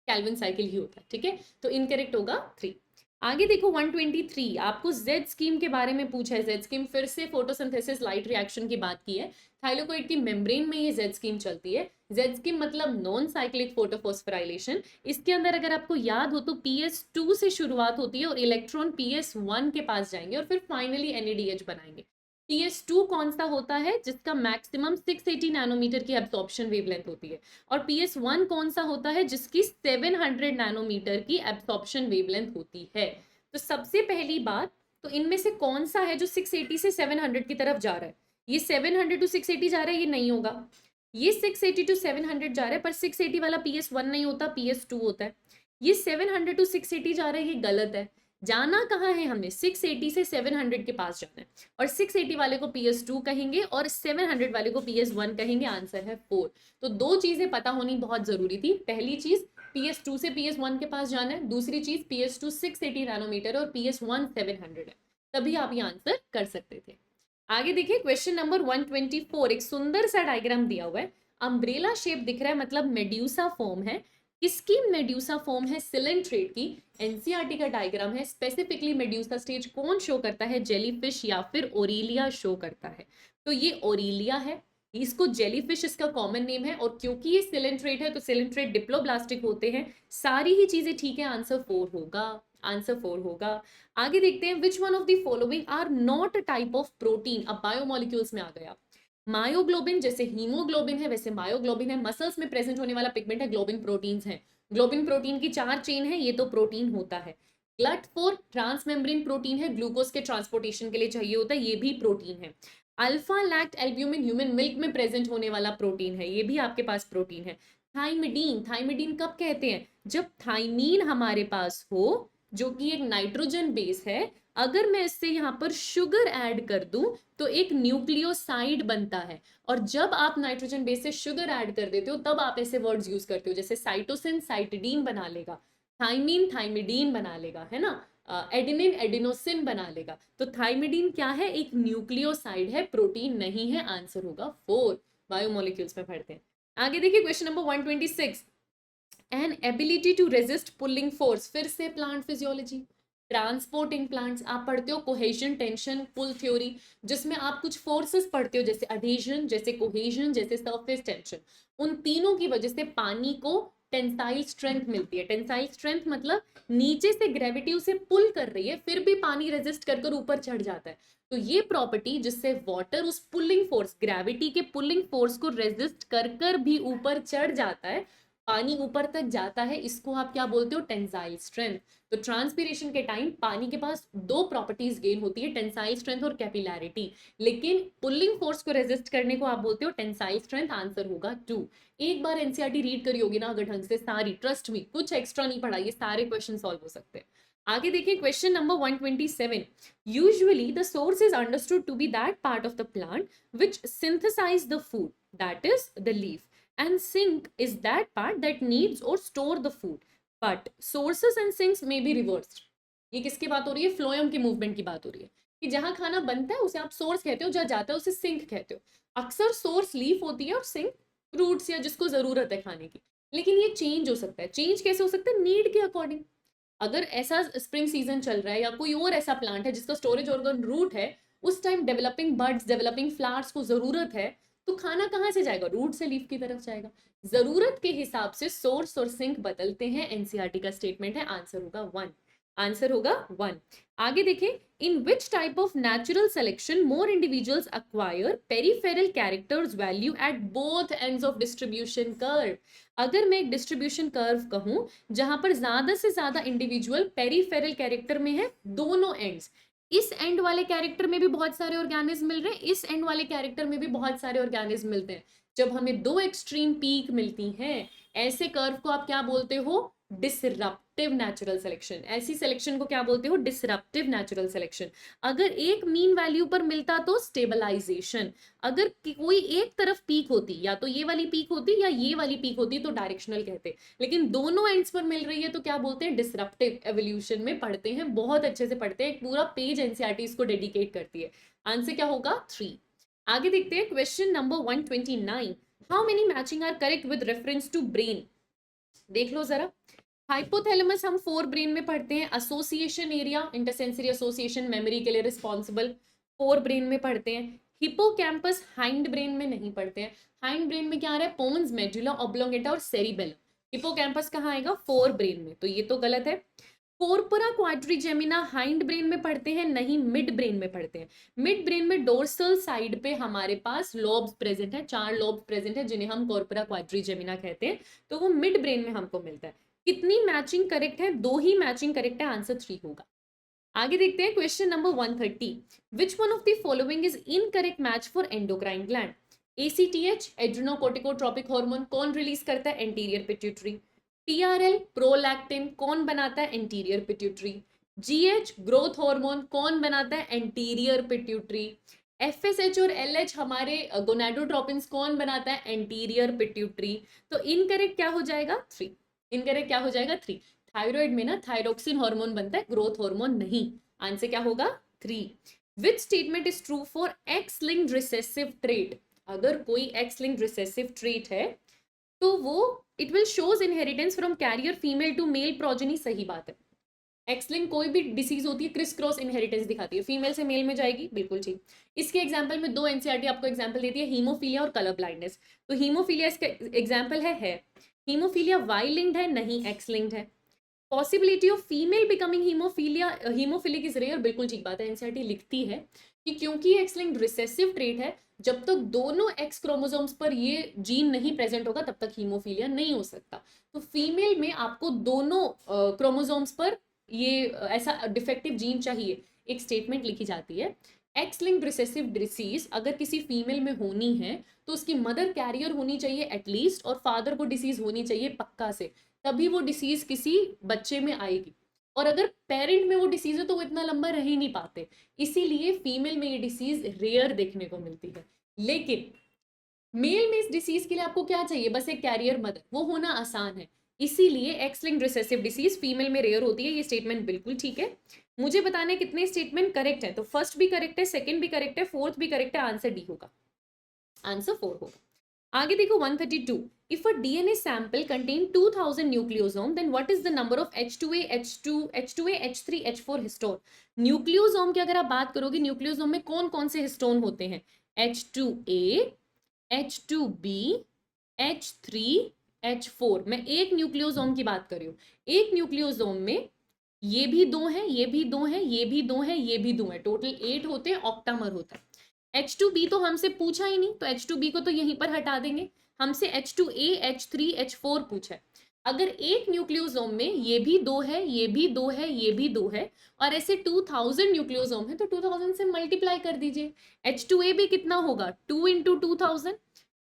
कैल्विन साइकिल ही होता है, ठीक है। तो इनकरेक्ट होगा 3। आगे देखो 123, आपको जेड स्कीम के बारे में पूछा है। जेड स्कीम फिर से फोटोसिंथेसिस लाइट रिएक्शन की बात की है। थाइलोकोइड की मेम्ब्रेन में ये जेड स्कीम चलती है। जेड स्कीम मतलब नॉन साइक्लिक फोटोफॉस्फोराइलेशन। इसके अंदर अगर आपको याद हो तो PS2 से शुरुआत होती है और इलेक्ट्रॉन PS1 के पास जाएंगे और फिर फाइनली NADH बनाएंगे। PS2 कौन सा होता है? जिसका मैक्सिमम 680 नैनोमीटर की एब्सॉर्प्शन वेवलेंथ होती है। और PS1 कौन सा होता है? जिसकी 700 नैनोमीटर की एब्सॉर्प्शन वेवलेंथ होती है। तो सबसे पहली बात, तो इनमें से कौन सा है जो 680 से 700 की तरफ जा रहा है? ये 700 टू 680 जा रहा है, ये नहीं होगा। ये 680 टू 700 जा रहा है, पर 680 वाला PS1 नहीं होता, PS2 होता है। ये 700 टू 680 जा रहा है, ये गलत है। जाना कहाँ है हमने? 680 से 700 के पास जाना है। और 680 वाले को PS2 कहेंगे और 700 वाले को PS1 कहेंगे। आंसर है 4। तो दो चीजें पता होनी बहुत जरूरी थी। पहली चीज, PS2 से PS1 के पास जाना है। दूसरी चीज, PS2 680 नैनोमीटर और PS1 700 है। तभी आप ये आंसर कर सकते थे। आगे देखिए क्वेश्चन नंबर 124। एक सुंदर सा डायग्राम दिया हुआ है। अम्ब्रेला शेप दिख रहा है, मतलब मेड्यूसा फॉर्म है। किसकी मेड्यूसा फॉर्म है? सिलेंट्रेट की। एनसीईआरटी का डायग्राम है। स्पेसिफिकली मेड्यूसा स्टेज कौन शो करता है? जेलीफिश या फिर ओरिलिया शो करता है। तो ये ओरिलिया है, इसको जेलीफिश इसका कॉमन नेम है। और क्योंकि ये सिलेंट्रेट है तो सिलेंट्रेट डिप्लोब्लास्टिक होते हैं। सारी ही चीजें ठीक है, आंसर 4 होगा। आंसर 4 होगा। आगे देखते हैं, which one of the following are not type of protein. अब बायोमोलिक्यूल्स में आ गया। मायोग्लोबिन, जैसे हीमोग्लोबिन है वैसे मायोग्लोबिन है। मसल्स में प्रेजेंट होने वाला पिगमेंट है, ग्लोबिन प्रोटीन्स है। ग्लोबिन प्रोटीन की 4 चेन है, ये तो प्रोटीन होता है। GLUT4 ट्रांसमेम्ब्रेन प्रोटीन है, ग्लूकोज के ट्रांसपोर्टेशन के लिए चाहिए होता है, ये भी प्रोटीन है। अल्फा लैक्ट एल्ब्यूमिन ह्यूमन मिल्क में प्रेजेंट होने वाला प्रोटीन है, ये भी आपके पास प्रोटीन है। थाइमिडीन, थाइमिडीन कब कहते हैं? जब थाइमीन हमारे पास हो, जो कि एक नाइट्रोजन बेस है। अगर मैं इससे यहाँ पर शुगर ऐड कर दूं तो एक न्यूक्लियोसाइड बनता है। और जब आप नाइट्रोजन बेस से शुगर ऐड कर देते हो तब आप ऐसे वर्ड्स यूज करते हो, जैसे साइटोसिन साइटिडीन बना लेगा, थाइमीन थाइमिडीन बना लेगा, है ना। एडिनिन एडिनोसिन बना लेगा। तो थाइमिडीन क्या है? एक न्यूक्लियोसाइड है, प्रोटीन नहीं है। आंसर होगा 4। बायोमोलिक्यूल्स में पढ़ते हैं। आगे देखिए question number 126। An ability to resist pulling force. फिर से plant physiology, transport in plants. आप पढ़ते हो कोहेजन, टेंशन, पुल थ्योरी, जिसमें आप कुछ फोर्सेस पढ़ते हो, जैसे अडहेजन, जैसे कोहेजन, जैसे सरफेस टेंशन। उन तीनों की वजह से पानी को टेंसाइल स्ट्रेंथ मिलती है। टेंसाइल स्ट्रेंथ मतलब नीचे से ग्रेविटी उसे पुल कर रही है, फिर भी पानी रेजिस्ट कर कर ऊपर चढ़ जाता है। तो ये प्रॉपर्टी जिससे वाटर उस पुलिंग फोर्स, ग्रेविटी के पुलिंग फोर्स को रेजिस्ट कर कर भी ऊपर चढ़ जाता है, पानी ऊपर तक जाता है, इसको आप क्या बोलते हो? Tensile strength. तो ट्रांसपीरेशन के टाइम पानी के पास दो प्रॉपर्टीज गेन होती है, टेंसाइल स्ट्रेंथ और कैपिलैरिटी। लेकिन पुलिंग फोर्स को रेजिस्ट करने को आप बोलते हो टेंसाइल स्ट्रेंथ। आंसर होगा 2। एक बार एनसीईआरटी रीड करी होगी ना अगर ढंग से सारी, ट्रस्ट मी, कुछ एक्स्ट्रा नहीं पढ़ा, ये सारे क्वेश्चन सॉल्व हो सकते हैं। आगे देखिए question number 127। Usually the source is understood to be that part of the plant which synthesize the food, that is the leaf, and sink is that part that needs or store the food, but sources and sinks may be reversed। ये किसकी बात हो रही है? फ्लोएम की मूवमेंट की बात हो रही है कि जहां खाना बनता है उसे आप सोर्स कहते हो, जहां जाता है उसे सिंक कहते हो। अक्सर सोर्स लीफ होती है और सिंक फ्रूट्स या जिसको जरूरत है खाने की। लेकिन ये चेंज हो सकता है। चेंज कैसे हो सकता है? नीड के अकॉर्डिंग। अगर ऐसा स्प्रिंग सीजन चल रहा है या कोई और ऐसा प्लांट है जिसका स्टोरेज ऑर्गन रूट है, उस time developing birds, developing flowers को जरूरत है, तो खाना कहां से जाएगा? रूट से लीफ की तरफ जाएगा। जरूरत के हिसाब से सोर्स और सिंक बदलते हैं, एनसीईआरटी का स्टेटमेंट है। आंसर होगा 1। आंसर होगा 1। आगे देखें, in which type of natural selection more individuals acquire peripheral characters value at both ends of distribution curve. अगर मैं एक डिस्ट्रीब्यूशन कर्व कहूं जहां पर ज्यादा से ज्यादा इंडिविजुअल पेरिफेरल कैरेक्टर में है, दोनों एंड्स, इस एंड वाले कैरेक्टर में भी बहुत सारे ऑर्गेनिज्म मिल रहे हैं, इस एंड वाले कैरेक्टर में भी बहुत सारे ऑर्गेनिज्म मिलते हैं। जब हमें दो एक्सट्रीम पीक मिलती हैं, ऐसे कर्व को आप क्या बोलते हो? Disruptive natural selection. ऐसी सिलेक्शन को क्या बोलते हो? Disruptive natural selection. अगर एक मीन वैल्यू पर मिलता तो स्टेबलाइजेशन। अगर कोई एक तरफ पीक होती, या तो ये वाली पीक होती या ये वाली पीक होती, तो डायरेक्शनल कहते। लेकिन दोनों एंड्स पर मिल रही है तो क्या बोलते हैं? डिसरप्टिव। एवोल्यूशन में पढ़ते हैं, बहुत अच्छे से पढ़ते हैं, एक पूरा पेज एनसीईआरटी इसको डेडिकेट करती है। आंसर क्या होगा? 3। आगे देखते हैं question number 129, how many matching are correct with reference to brain. देख लो जरा, हाइपोथैलेमस हम फोर ब्रेन में पढ़ते हैं, एसोसिएशन एरिया इंटरसेंसरी एसोसिएशन मेमोरी के लिए रिस्पॉन्सिबल, फोर ब्रेन में पढ़ते हैं। हिपोकैम्पस हाइंड ब्रेन में नहीं पढ़ते हैं, हाइंड ब्रेन में क्या आ रहा है, पोन्स, मेडुला ऑब्लोंगेटा और सेरिबेलम। हिपोकैम्पस कहाँ आएगा, फोर ब्रेन में, तो ये तो गलत है। कोर्पोरा क्वाड्रिजेमिना हाइंड ब्रेन में पढ़ते हैं, नहीं मिड ब्रेन में पढ़ते हैं। मिड ब्रेन में डोर्सल साइड पे हमारे पास लॉब्स प्रेजेंट है, चार लॉब्स प्रेजेंट है जिन्हें हम कोर्पोरा क्वाड्रिजेमिना कहते हैं, तो वो मिड ब्रेन में हमको मिलता है। कितनी मैचिंग करेक्ट है, दो ही मैचिंग करेक्ट है, आंसर 3 होगा। आगे देखते हैं question number 130, which one of the following is incorrect match for endocrine gland. ACTH adrenocorticotropic hormone कौन रिलीज करता है, एंटीरियर पिट्यूटरी। टीआरएल प्रोलैक्टिन कौन बनाता है, anterior pituitary. GH growth hormone कौन बनाता है, एंटीरियर पिट्यूटरी। एफएसएच और एलएच हमारे गोनाडोट्रोपिन्स कौन बनाता है, एंटीरियर पिट्यूटरी। तो इनकरेक्ट क्या हो जाएगा, 3। इनकरेक्ट क्या हो जाएगा, 3। थायराइड में ना थायरोक्सिन हार्मोन बनता है, ग्रोथ हार्मोन नहीं। आंसर क्या होगा, 3। Which statement is true for X linked recessive trait. अगर कोई एक्स लिंक्ड रिसेसिव ट्रेट है तो वो it will shows inheritance from carrier female to male progeny, सही बात है। एक्स लिंक कोई भी डिसीज होती है क्रिस क्रॉस इनहेरिटेंस दिखाती है, फीमेल से मेल में जाएगी, बिल्कुल ठीक। इसके एग्जांपल में दो एनसीईआरटी आपको एग्जांपल देती है, हीमोफीलिया और कलर ब्लाइंडनेस। तो हीमोफीलिया इसका एग्जांपल है। हीमोफीलिया वाई लिंक्ड है, नहीं एक्स लिंक्ड है। Possibility of female becoming haemophilic is rare, बिल्कुल ठीक बात है, एनसीईआरटी लिखती है कि क्योंकि एक्स लिंक्ड रिसेसिव ट्रेट है, जब तक दोनों एक्स क्रोमोसोम्स पर ये जीन नहीं प्रेजेंट होगा तब तक हीमोफीलिया नहीं हो सकता। तो फीमेल में आपको दोनों क्रोमोसोम्स पर ये ऐसा डिफेक्टिव जीन चाहिए, एक स्टेटमेंट लिखी जाती है। एक्स लिंक्ड रिसेसिव डिसीज अगर किसी फीमेल में होनी है तो उसकी मदर कैरियर होनी चाहिए एटलीस्ट, और फादर को डिसीज होनी चाहिए पक्का से, तभी वो डिसीज किसी बच्चे में आएगी। और अगर पेरेंट में वो डिसीज है तो वो इतना लंबा रह ही नहीं पाते, इसीलिए फीमेल में ये डिसीज रेयर देखने को मिलती है। लेकिन मेल में इस डिसीज के लिए आपको क्या चाहिए, बस एक कैरियर मदर, वो होना आसान है, इसीलिए x linked recessive disease female में रेयर होती है। ये स्टेटमेंट बिल्कुल ठीक है। मुझे बताने कितने स्टेटमेंट करेक्ट है, तो फर्स्ट भी करेक्ट है, सेकंड भी करेक्ट है, फोर्थ भी करेक्ट है, आंसर डी होगा, आंसर 4 होगा। आगे देखो 132, if a DNA sample contain 2000 nucleosome then what is the number of H2A H3 H4 histone। Nucleosome की अगर आप बात करोगे, न्यूक्लियोसोम में कौन कौन से हिस्टोन होते हैं, H2A H2B H3 H4। मैं एक न्यूक्लियोसोम की बात कर रही हूँ, एक न्यूक्लियोसोम में ये भी दो हैं, ये भी दो हैं, ये भी दो हैं, ये भी दो हैं, टोटल 8 होते हैं, ऑक्टामर होता है। H2B तो हमसे पूछा ही नहीं, तो H2B को तो यहीं पर हटा देंगे, हमसे H2A H3 H4 पूछा है। अगर एक न्यूक्लियोसोम में ये भी दो है, ये भी दो है, ये भी दो है, और ऐसे 2000 न्यूक्लियोसोम है, तो 2000 से मल्टीप्लाई कर दीजिए। H2A भी कितना होगा, 2 इंटू 2000।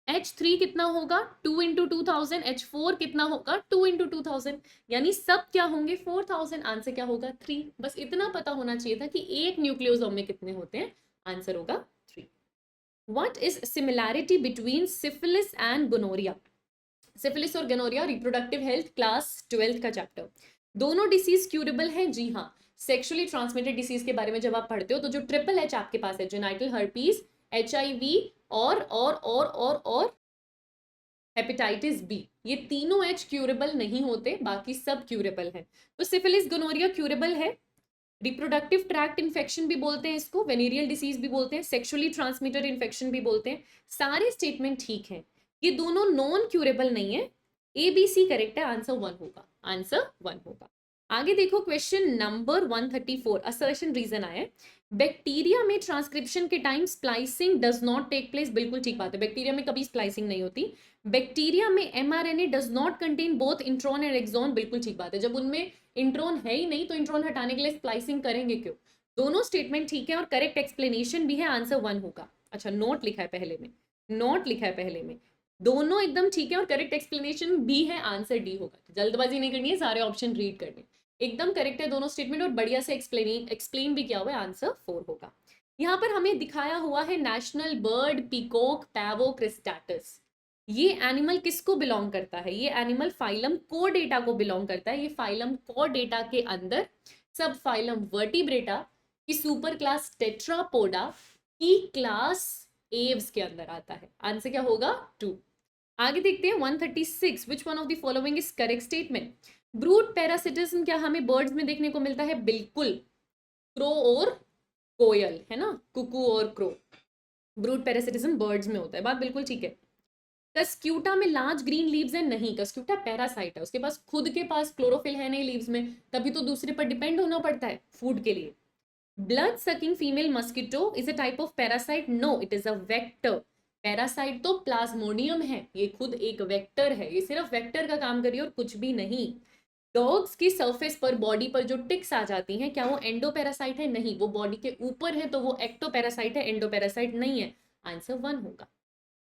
H3 कितना होगा, 2 इंटू 2000। H4 कितना होगा, 2 इंटू 2000। यानी सब क्या होंगे, 4000। आंसर क्या होगा, 3। बस इतना पता होना चाहिए था कि एक न्यूक्लियोसोम में कितने होते हैं, आंसर होगा 3। What is similarity between syphilis and gonorrhea? Syphilis और गोनोरिया रिप्रोडक्टिव हेल्थ क्लास 12 का चैप्टर। दोनों डिसीज क्यूरेबल हैं, जी हाँ। सेक्सुअली ट्रांसमिटेड डिसीज के बारे में जब आप पढ़ते हो तो जो ट्रिपल एच आपके पास है, जेनाइटल हर्पीज, HIV और हेपेटाइटिस बी, ये तीनों एच क्यूरेबल नहीं होते, बाकी सब क्यूरेबल है। तो सिफिलिस गोनोरिया क्यूरेबल है। रिप्रोडक्टिव ट्रैक्ट इन्फेक्शन भी बोलते हैं इसको, वेनेरियल डिसीज भी बोलते हैं, सेक्सुअली ट्रांसमिटेड इन्फेक्शन भी बोलते हैं। सारे स्टेटमेंट ठीक हैं, ये दोनों नॉन क्यूरेबल नहीं है। ABC करेक्ट है, आंसर 1 होगा, आंसर 1 होगा। आगे देखो क्वेश्चन नंबर 134, असर्शन रीजन आया है, बैक्टीरिया में ट्रांसक्रिप्शन के time splicing does not take place, बिल्कुल ठीक बात है, बैक्टीरिया में कभी स्प्लाइसिंग नहीं होती। बैक्टीरिया में mRNA does not contain both intron and exon, बिल्कुल ठीक बात है, जब उनमें इंट्रॉन है ही नहीं तो इंट्रॉन हटाने के लिए स्प्लाइसिंग करेंगे क्यों। दोनों स्टेटमेंट ठीक है और करेक्ट एक्सप्लेनेशन भी है, आंसर 1 होगा। अच्छा, नोट लिखा है पहले में, नोट लिखा है पहले में, दोनों एकदम ठीक है और करेक्ट एक्सप्लेनेशन भी है, आंसर डी होगा। जल्दबाजी नहीं करनी है, सारे ऑप्शन रीड करने, एकदम करेक्ट है दोनों स्टेटमेंट और बढ़िया से एक्सप्लेन भी किया हुआ है, आंसर 4 होगा। यहाँ पर हमें दिखाया हुआ है नेशनल बर्ड पीकॉक पैवो क्रिस्टाटस। ये एनिमल किसको बिलोंग करता है, ये एनिमल फाइलम कोडेटा को बिलोंग करता है। ये फाइलम कोडेटा के अंदर सब फाइलम वर्टिब्रेटा की सुपर क्लास टेट्रापोडा की क्लास एव्स के अंदर आता है। आंसर क्या होगा? 2। आगे देखते हैं 136, विच one of the following is correct statement? Brood parasitism क्या हमें बर्ड्स में देखने को मिलता है? बिल्कुल, क्रो और कोयल, है ना, कुकू और क्रो। ब्रूड पैरासिटिज्म बर्ड्स में होता है, बात बिल्कुल ठीक है। कस्क्यूटा में लार्ज ग्रीन लीव्स है? नहीं, कस्क्यूटा पैरासाइट है, उसके पास खुद के पास क्लोरोफिल है नहीं लीव्स में, तभी तो दूसरे पर डिपेंड होना पड़ता है फूड के लिए। Blood sucking female mosquito is a type of parasite? No, it is a vector. Parasite तो प्लाज्मोडियम है, ये खुद एक वेक्टर है, ये सिर्फ वेक्टर का काम करिए और कुछ भी नहीं। डॉग्स की सरफेस पर, बॉडी पर जो टिक्स आ जाती हैं, क्या वो एंडोपैरासाइट है? नहीं, वो बॉडी के ऊपर है तो वो एक्टोपैरासाइट है, एंडोपैरासाइट नहीं है। आंसर 1 होगा।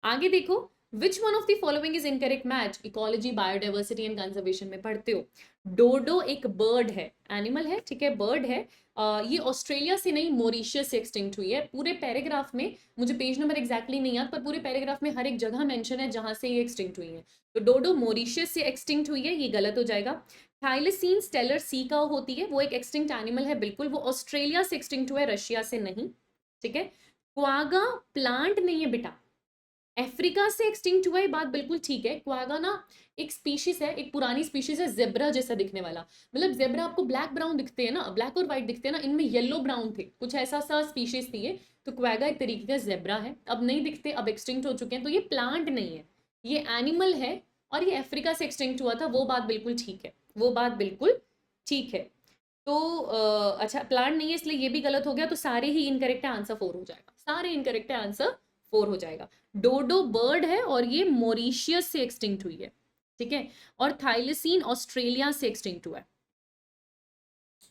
आगे देखो, which one of the following is incorrect match? Ecology, biodiversity and conservation में पढ़ते हो। डोडो एक बर्ड है, एनिमल है, ठीक है, बर्ड है। ये ऑस्ट्रेलिया से नहीं, मॉरिशियस से एक्सटिंक्ट हुई है। पूरे पैराग्राफ में, मुझे पेज नंबर एग्जैक्टली नहीं याद, पर पूरे पैराग्राफ में हर एक जगह मेंशन है जहां से ये एक्सटिंक्ट हुई है। तो डोडो मॉरिशियस से एक्सटिंक्ट हुई है, ये गलत हो जाएगा। थाइलेसीन स्टेलर सी का होती है, वो एक एक्सटिंक्ट एनिमल है, बिल्कुल, वो ऑस्ट्रेलिया से एक्सटिंक्ट हुआ है, रशिया से नहीं, ठीक है। क्वागा प्लांट नहीं है बेटा, अफ्रीका से एक्सटिंक्ट हुआ है, बात बिल्कुल ठीक है। क्वागा ना एक स्पीशीज है, एक पुरानी स्पीशीज है, जेब्रा जैसा दिखने वाला। मतलब जेब्रा आपको ब्लैक ब्राउन दिखते हैं ना, ब्लैक और व्हाइट दिखते हैं ना, इनमें येलो ब्राउन थे, कुछ ऐसा सा स्पीशीज थी ये। तो क्वागा एक तरीके का जेब्रा है, अब नहीं दिखते, अब एक्सटिंक्ट हो चुके हैं, तो ये प्लांट नहीं है, ये एनिमल है, और ये अफ्रीका से एक्सटिंक्ट हुआ था, वो बात बिल्कुल ठीक है, वो बात बिल्कुल ठीक है। तो अच्छा, प्लांट नहीं है इसलिए ये भी गलत हो गया, तो सारे ही इनकरेक्ट है, आंसर 4 हो जाएगा, सारे इनकरेक्ट है, आंसर 4 हो जाएगा। डोडो बर्ड है और ये मॉरिशियस से एक्सटिंक्ट हुई है, ठीक है, और थाइलेसीन ऑस्ट्रेलिया से एक्सटिंक्ट हुआ है,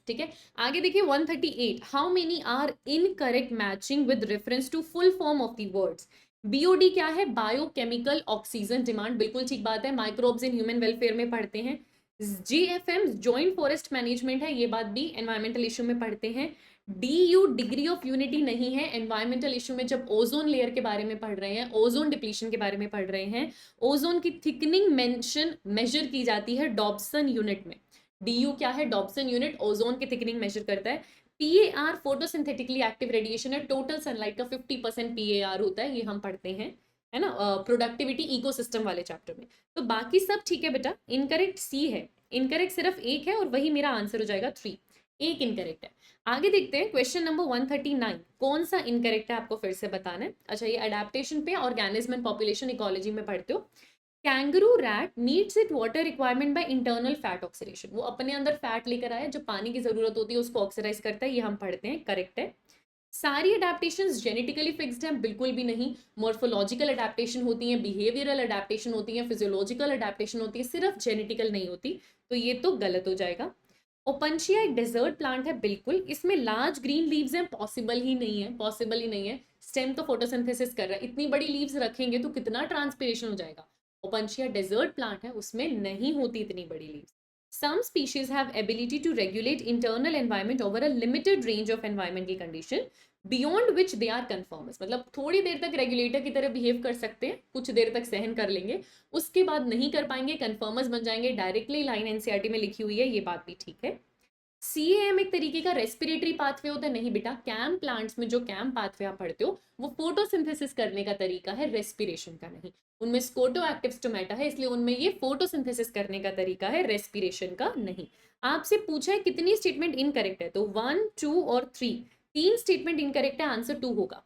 ठीक है। आगे देखिए 138, how many are incorrect matching with reference to full form of the words? BOD क्या है? बायोकेमिकल ऑक्सीजन डिमांड, बिल्कुल ठीक बात है, माइक्रोब्स इन ह्यूमन वेलफेयर में पढ़ते हैं। जीएफएम जॉइंट फॉरेस्ट मैनेजमेंट है, ये बात भी एनवायरमेंटल इशू में पढ़ते हैं। डीयू डिग्री ऑफ यूनिटी नहीं है, एनवायरमेंटल इशू में जब ओजोन लेयर के बारे में पढ़ रहे हैं, ओजोन डिप्लीशन के बारे में पढ़ रहे हैं, ओजोन की थिकनिंग मेंशन मेजर की जाती है डॉब्सन यूनिट में। डीयू क्या है? डॉब्सन यूनिट, ओजोन की थिकनिंग मेजर करता है। पीएआर फोटोसिंथेटिकली एक्टिव रेडिएशन है, टोटल सनलाइट का 50% पीएआर होता है, ये हम पढ़ते हैं, है ना, प्रोडक्टिविटी इकोसिस्टम वाले चैप्टर में। तो बाकी सब ठीक है बेटा, इनकरेक्ट सी है, इनकरेक्ट सिर्फ एक है, और वही मेरा आंसर हो जाएगा 3, एक इनकरेक्ट है। आगे देखते हैं क्वेश्चन नंबर 139, कौन सा इनकरेक्ट है आपको फिर से बताना है। अच्छा, ये अडेप्टेशन पे, ऑर्गेनिज्म एंड पॉपुलेशन इकोलॉजी में पढ़ते हो। Kangaroo rat meets it water requirement by internal fat oxidation, वो अपने अंदर फैट लेकर आया, जो पानी की जरूरत होती है उसको ऑक्सीडाइज करता है, ये हम पढ़ते हैं, करेक्ट है। सारी अडेप्टेशंस जेनेटिकली फिक्स्ड हैं? बिल्कुल भी नहीं, मॉर्फोलॉजिकल अडेप्टेशन होती हैं, बिहेवियरल अडेप्टेशन होती हैं, फिजियोलॉजिकल अडेप्टेशन होती है, सिर्फ जेनेटिकल नहीं होती, तो ये तो गलत हो जाएगा। ओपनशिया एक डेजर्ट प्लांट है, बिल्कुल, इसमें लार्ज ग्रीन लीव्स हैं? पॉसिबल ही नहीं है, पॉसिबल ही नहीं है, स्टेम तो फोटोसिंथेसिस कर रहा है, इतनी बड़ी लीव्स रखेंगे तो कितना ट्रांसपिरेशन हो जाएगा। ओपनशिया डेजर्ट प्लांट है, उसमें नहीं होती इतनी बड़ी leaves. Some species have ability to regulate internal environment over a limited range of environmental condition beyond which they are conformist, मतलब थोड़ी देर तक रेगुलेटर की तरह बिहेव कर सकते हैं, कुछ देर तक सहन कर लेंगे, उसके बाद नहीं कर पाएंगे, कन्फर्मर्स बन जाएंगे, डायरेक्टली लाइन एनसीईआरटी में लिखी हुई है, ये बात भी ठीक है। सीएम एक तरीके का रेस्पिरेटरी पाथवे होता है? नहीं बेटा, कैम प्लांट्स में जो कैम पाथवे आप पढ़ते हो वो फोटोसिंथेसिस करने का तरीका है, रेस्पिरेशन का नहीं। उनमें स्कोटो एक्टिव स्टोमेटा है, इसलिए उनमें ये फोटोसिंथेसिस करने का तरीका है, रेस्पिरेशन का नहीं। आपसे पूछा है कितनी स्टेटमेंट इनकरेक्ट है, तो 1, 2 और 3, 3 स्टेटमेंट इनकरेक्ट है, आंसर 2 होगा,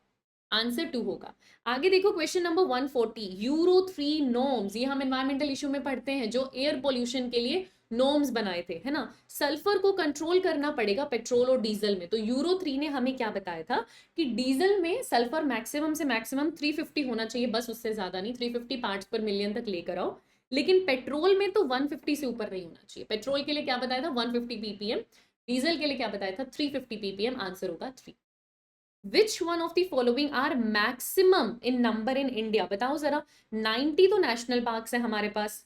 आंसर 2 होगा। आगे देखो क्वेश्चन नंबर 140, यूरो 3 नॉर्म्स, ये हम एनवायरमेंटल इशू में पढ़ते हैं, जो एयर पोल्यूशन के लिए नॉर्म्स बनाए थे, है ना। सल्फर को कंट्रोल करना पड़ेगा पेट्रोल और डीजल में, तो यूरो 3 ने हमें क्या बताया था कि डीजल में सल्फर मैक्सिमम से मैक्सिमम 350 होना चाहिए, बस उससे ज्यादा नहीं, 350 पार्ट्स पर मिलियन तक लेकर आओ। लेकिन पेट्रोल में तो 150 से ऊपर नहीं होना चाहिए। पेट्रोल के लिए क्या बताया था? 150 ppm, डीजल के लिए क्या बताया था? 350 ppm, आंसर होगा 3। Which one of the following are maximum in number in India? बताओ जरा। 90 तो नेशनल पार्क्स है हमारे पास,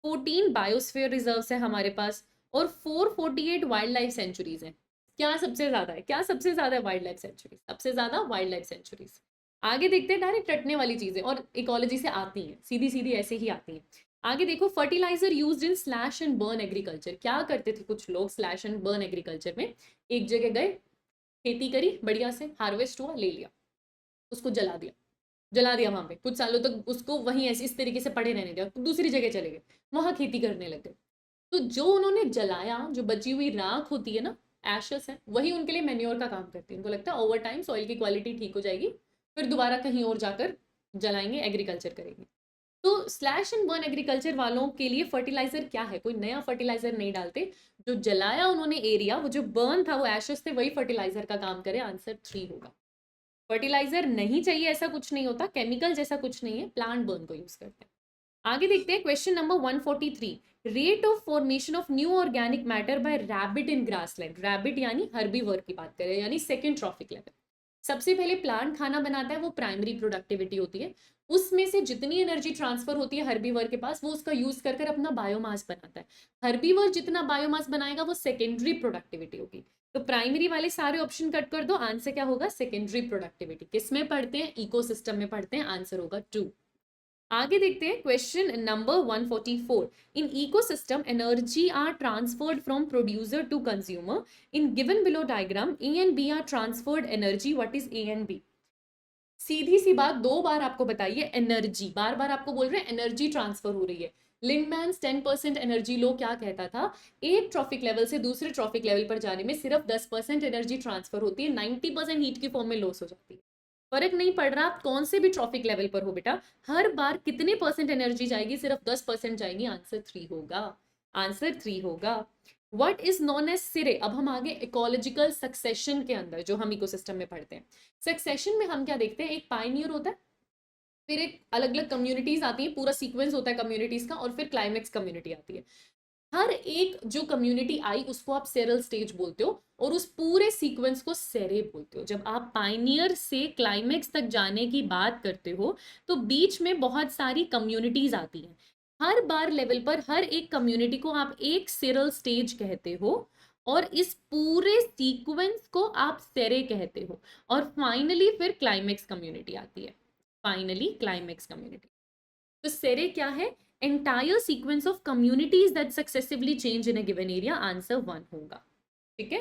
14 बायोस्फीयर रिजर्व्स है हमारे पास, और 448 वाइल्ड लाइफ सेंचुरीज हैं। क्या सबसे ज्यादा है? क्या सबसे ज्यादा है? वाइल्ड लाइफ सेंचुरीज, सबसे ज्यादा वाइल्ड लाइफ सेंचुरीज। आगे देखते हैं, डायरेक्ट रटने वाली चीजें और इकोलॉजी से आती हैं, सीधी सीधी ऐसे ही आती हैं। आगे देखो, fertiliser used in slash and burn agriculture, क्या करते थे कुछ लोग स्लैश एंड बर्न एग्रीकल्चर में? एक जगह गए, खेती करी, बढ़िया से हार्वेस्ट हुआ, ले लिया, उसको जला दिया, जला दिया वहां पे, कुछ सालों तक उसको वहीं ऐसे इस तरीके से पड़े रहने दिया, दूसरी जगह चले गए, वहां खेती करने लग गए। तो जो उन्होंने जलाया, जो बची हुई राख होती है ना, एशेस है, वही उनके लिए मेन्योर का काम करती है। उनको लगता है ओवर टाइम सॉइल की क्वालिटी ठीक हो जाएगी, फिर दोबारा कहीं और जाकर जलाएंगे, एग्रीकल्चर करेंगे। तो स्लैश एंड बर्न एग्रीकल्चर वालों के लिए फर्टिलाइजर क्या है, कोई नया फर्टिलाइजर नहीं डालते। जो जलाया उन्होंने एरिया, वो जो बर्न था, वो एशेस थे, वही फर्टिलाइजर का काम करे। आंसर 3 होगा। फर्टिलाइजर नहीं चाहिए ऐसा कुछ नहीं होता, केमिकल जैसा कुछ नहीं है, प्लांट बर्न को यूज करते हैं। आगे देखते हैं question number 143। Rate of formation of new organic matter bye rabbit in grassland. Rabbit यानी हर्बीवर की बात करें, यानी सेकेंड ट्रॉफिक लेवल। सबसे पहले प्लांट खाना बनाता है, वो प्राइमरी प्रोडक्टिविटी होती है। उसमें से जितनी एनर्जी ट्रांसफर होती है हर्बीवर के पास, वो उसका यूज कर अपना बायोमास बनाता है। हर्बीवर जितना बायोमास बनाएगा वो सेकेंडरी प्रोडक्टिविटी होगी। तो प्राइमरी वाले सारे ऑप्शन कट कर दो, आंसर क्या होगा? Secondary productivity. किसमें पढ़ते हैं? इकोसिस्टम में पढ़ते हैं, आंसर होगा 2। आगे देखते हैं question number 144। In ecosystem energy are transferred from producer to consumer. In given below diagram A and B are transferred energy. What is A and B? सीधी सी बात, 2 बार आपको बताइए एनर्जी, बार बार आपको बोल रहे हैं एनर्जी ट्रांसफर हो रही है। लिंडमैन्स 10% एनर्जी लो क्या कहता था? एक ट्रॉफिक लेवल से दूसरे ट्रॉफिक लेवल पर जाने में सिर्फ 10% एनर्जी ट्रांसफर होती है, 90% हीट की फॉर्म में लॉस हो जाती है। फर्क नहीं पड़ रहा आप कौन से भी ट्रॉफिक लेवल पर हो बेटा, हर बार कितने परसेंट एनर्जी जाएगी? सिर्फ 10% जाएगी। आंसर 3 होगा। आंसर 3 होगा। व्हाट इज नॉन एज सिरे? अब हम आगे इकोलॉजिकल सक्सेशन के अंदर, जो हम इकोसिस्टम में पढ़ते हैं, सक्सेशन में हम क्या देखते हैं? एक पायनियर होता है, फिर एक अलग अलग कम्युनिटीज आती है, पूरा सीक्वेंस होता है कम्युनिटीज का, और फिर क्लाइमेक्स कम्युनिटी आती है। हर एक जो कम्युनिटी आई उसको आप सेरल स्टेज बोलते हो, और उस पूरे सीक्वेंस को सेरे बोलते हो। जब आप पायनियर से क्लाइमेक्स तक जाने की बात करते हो तो बीच में बहुत सारी कम्युनिटीज आती हैं। हर बार लेवल पर हर एक कम्युनिटी को आप एक सेरल स्टेज कहते हो, और इस पूरे सीक्वेंस को आप सेरे कहते हो, और फाइनली फिर क्लाइमेक्स कम्युनिटी आती है। Finally climax community. तो सेरे क्या है? entire sequence of communities that successively change in a given area। Answer 1 होगा। ठीक है,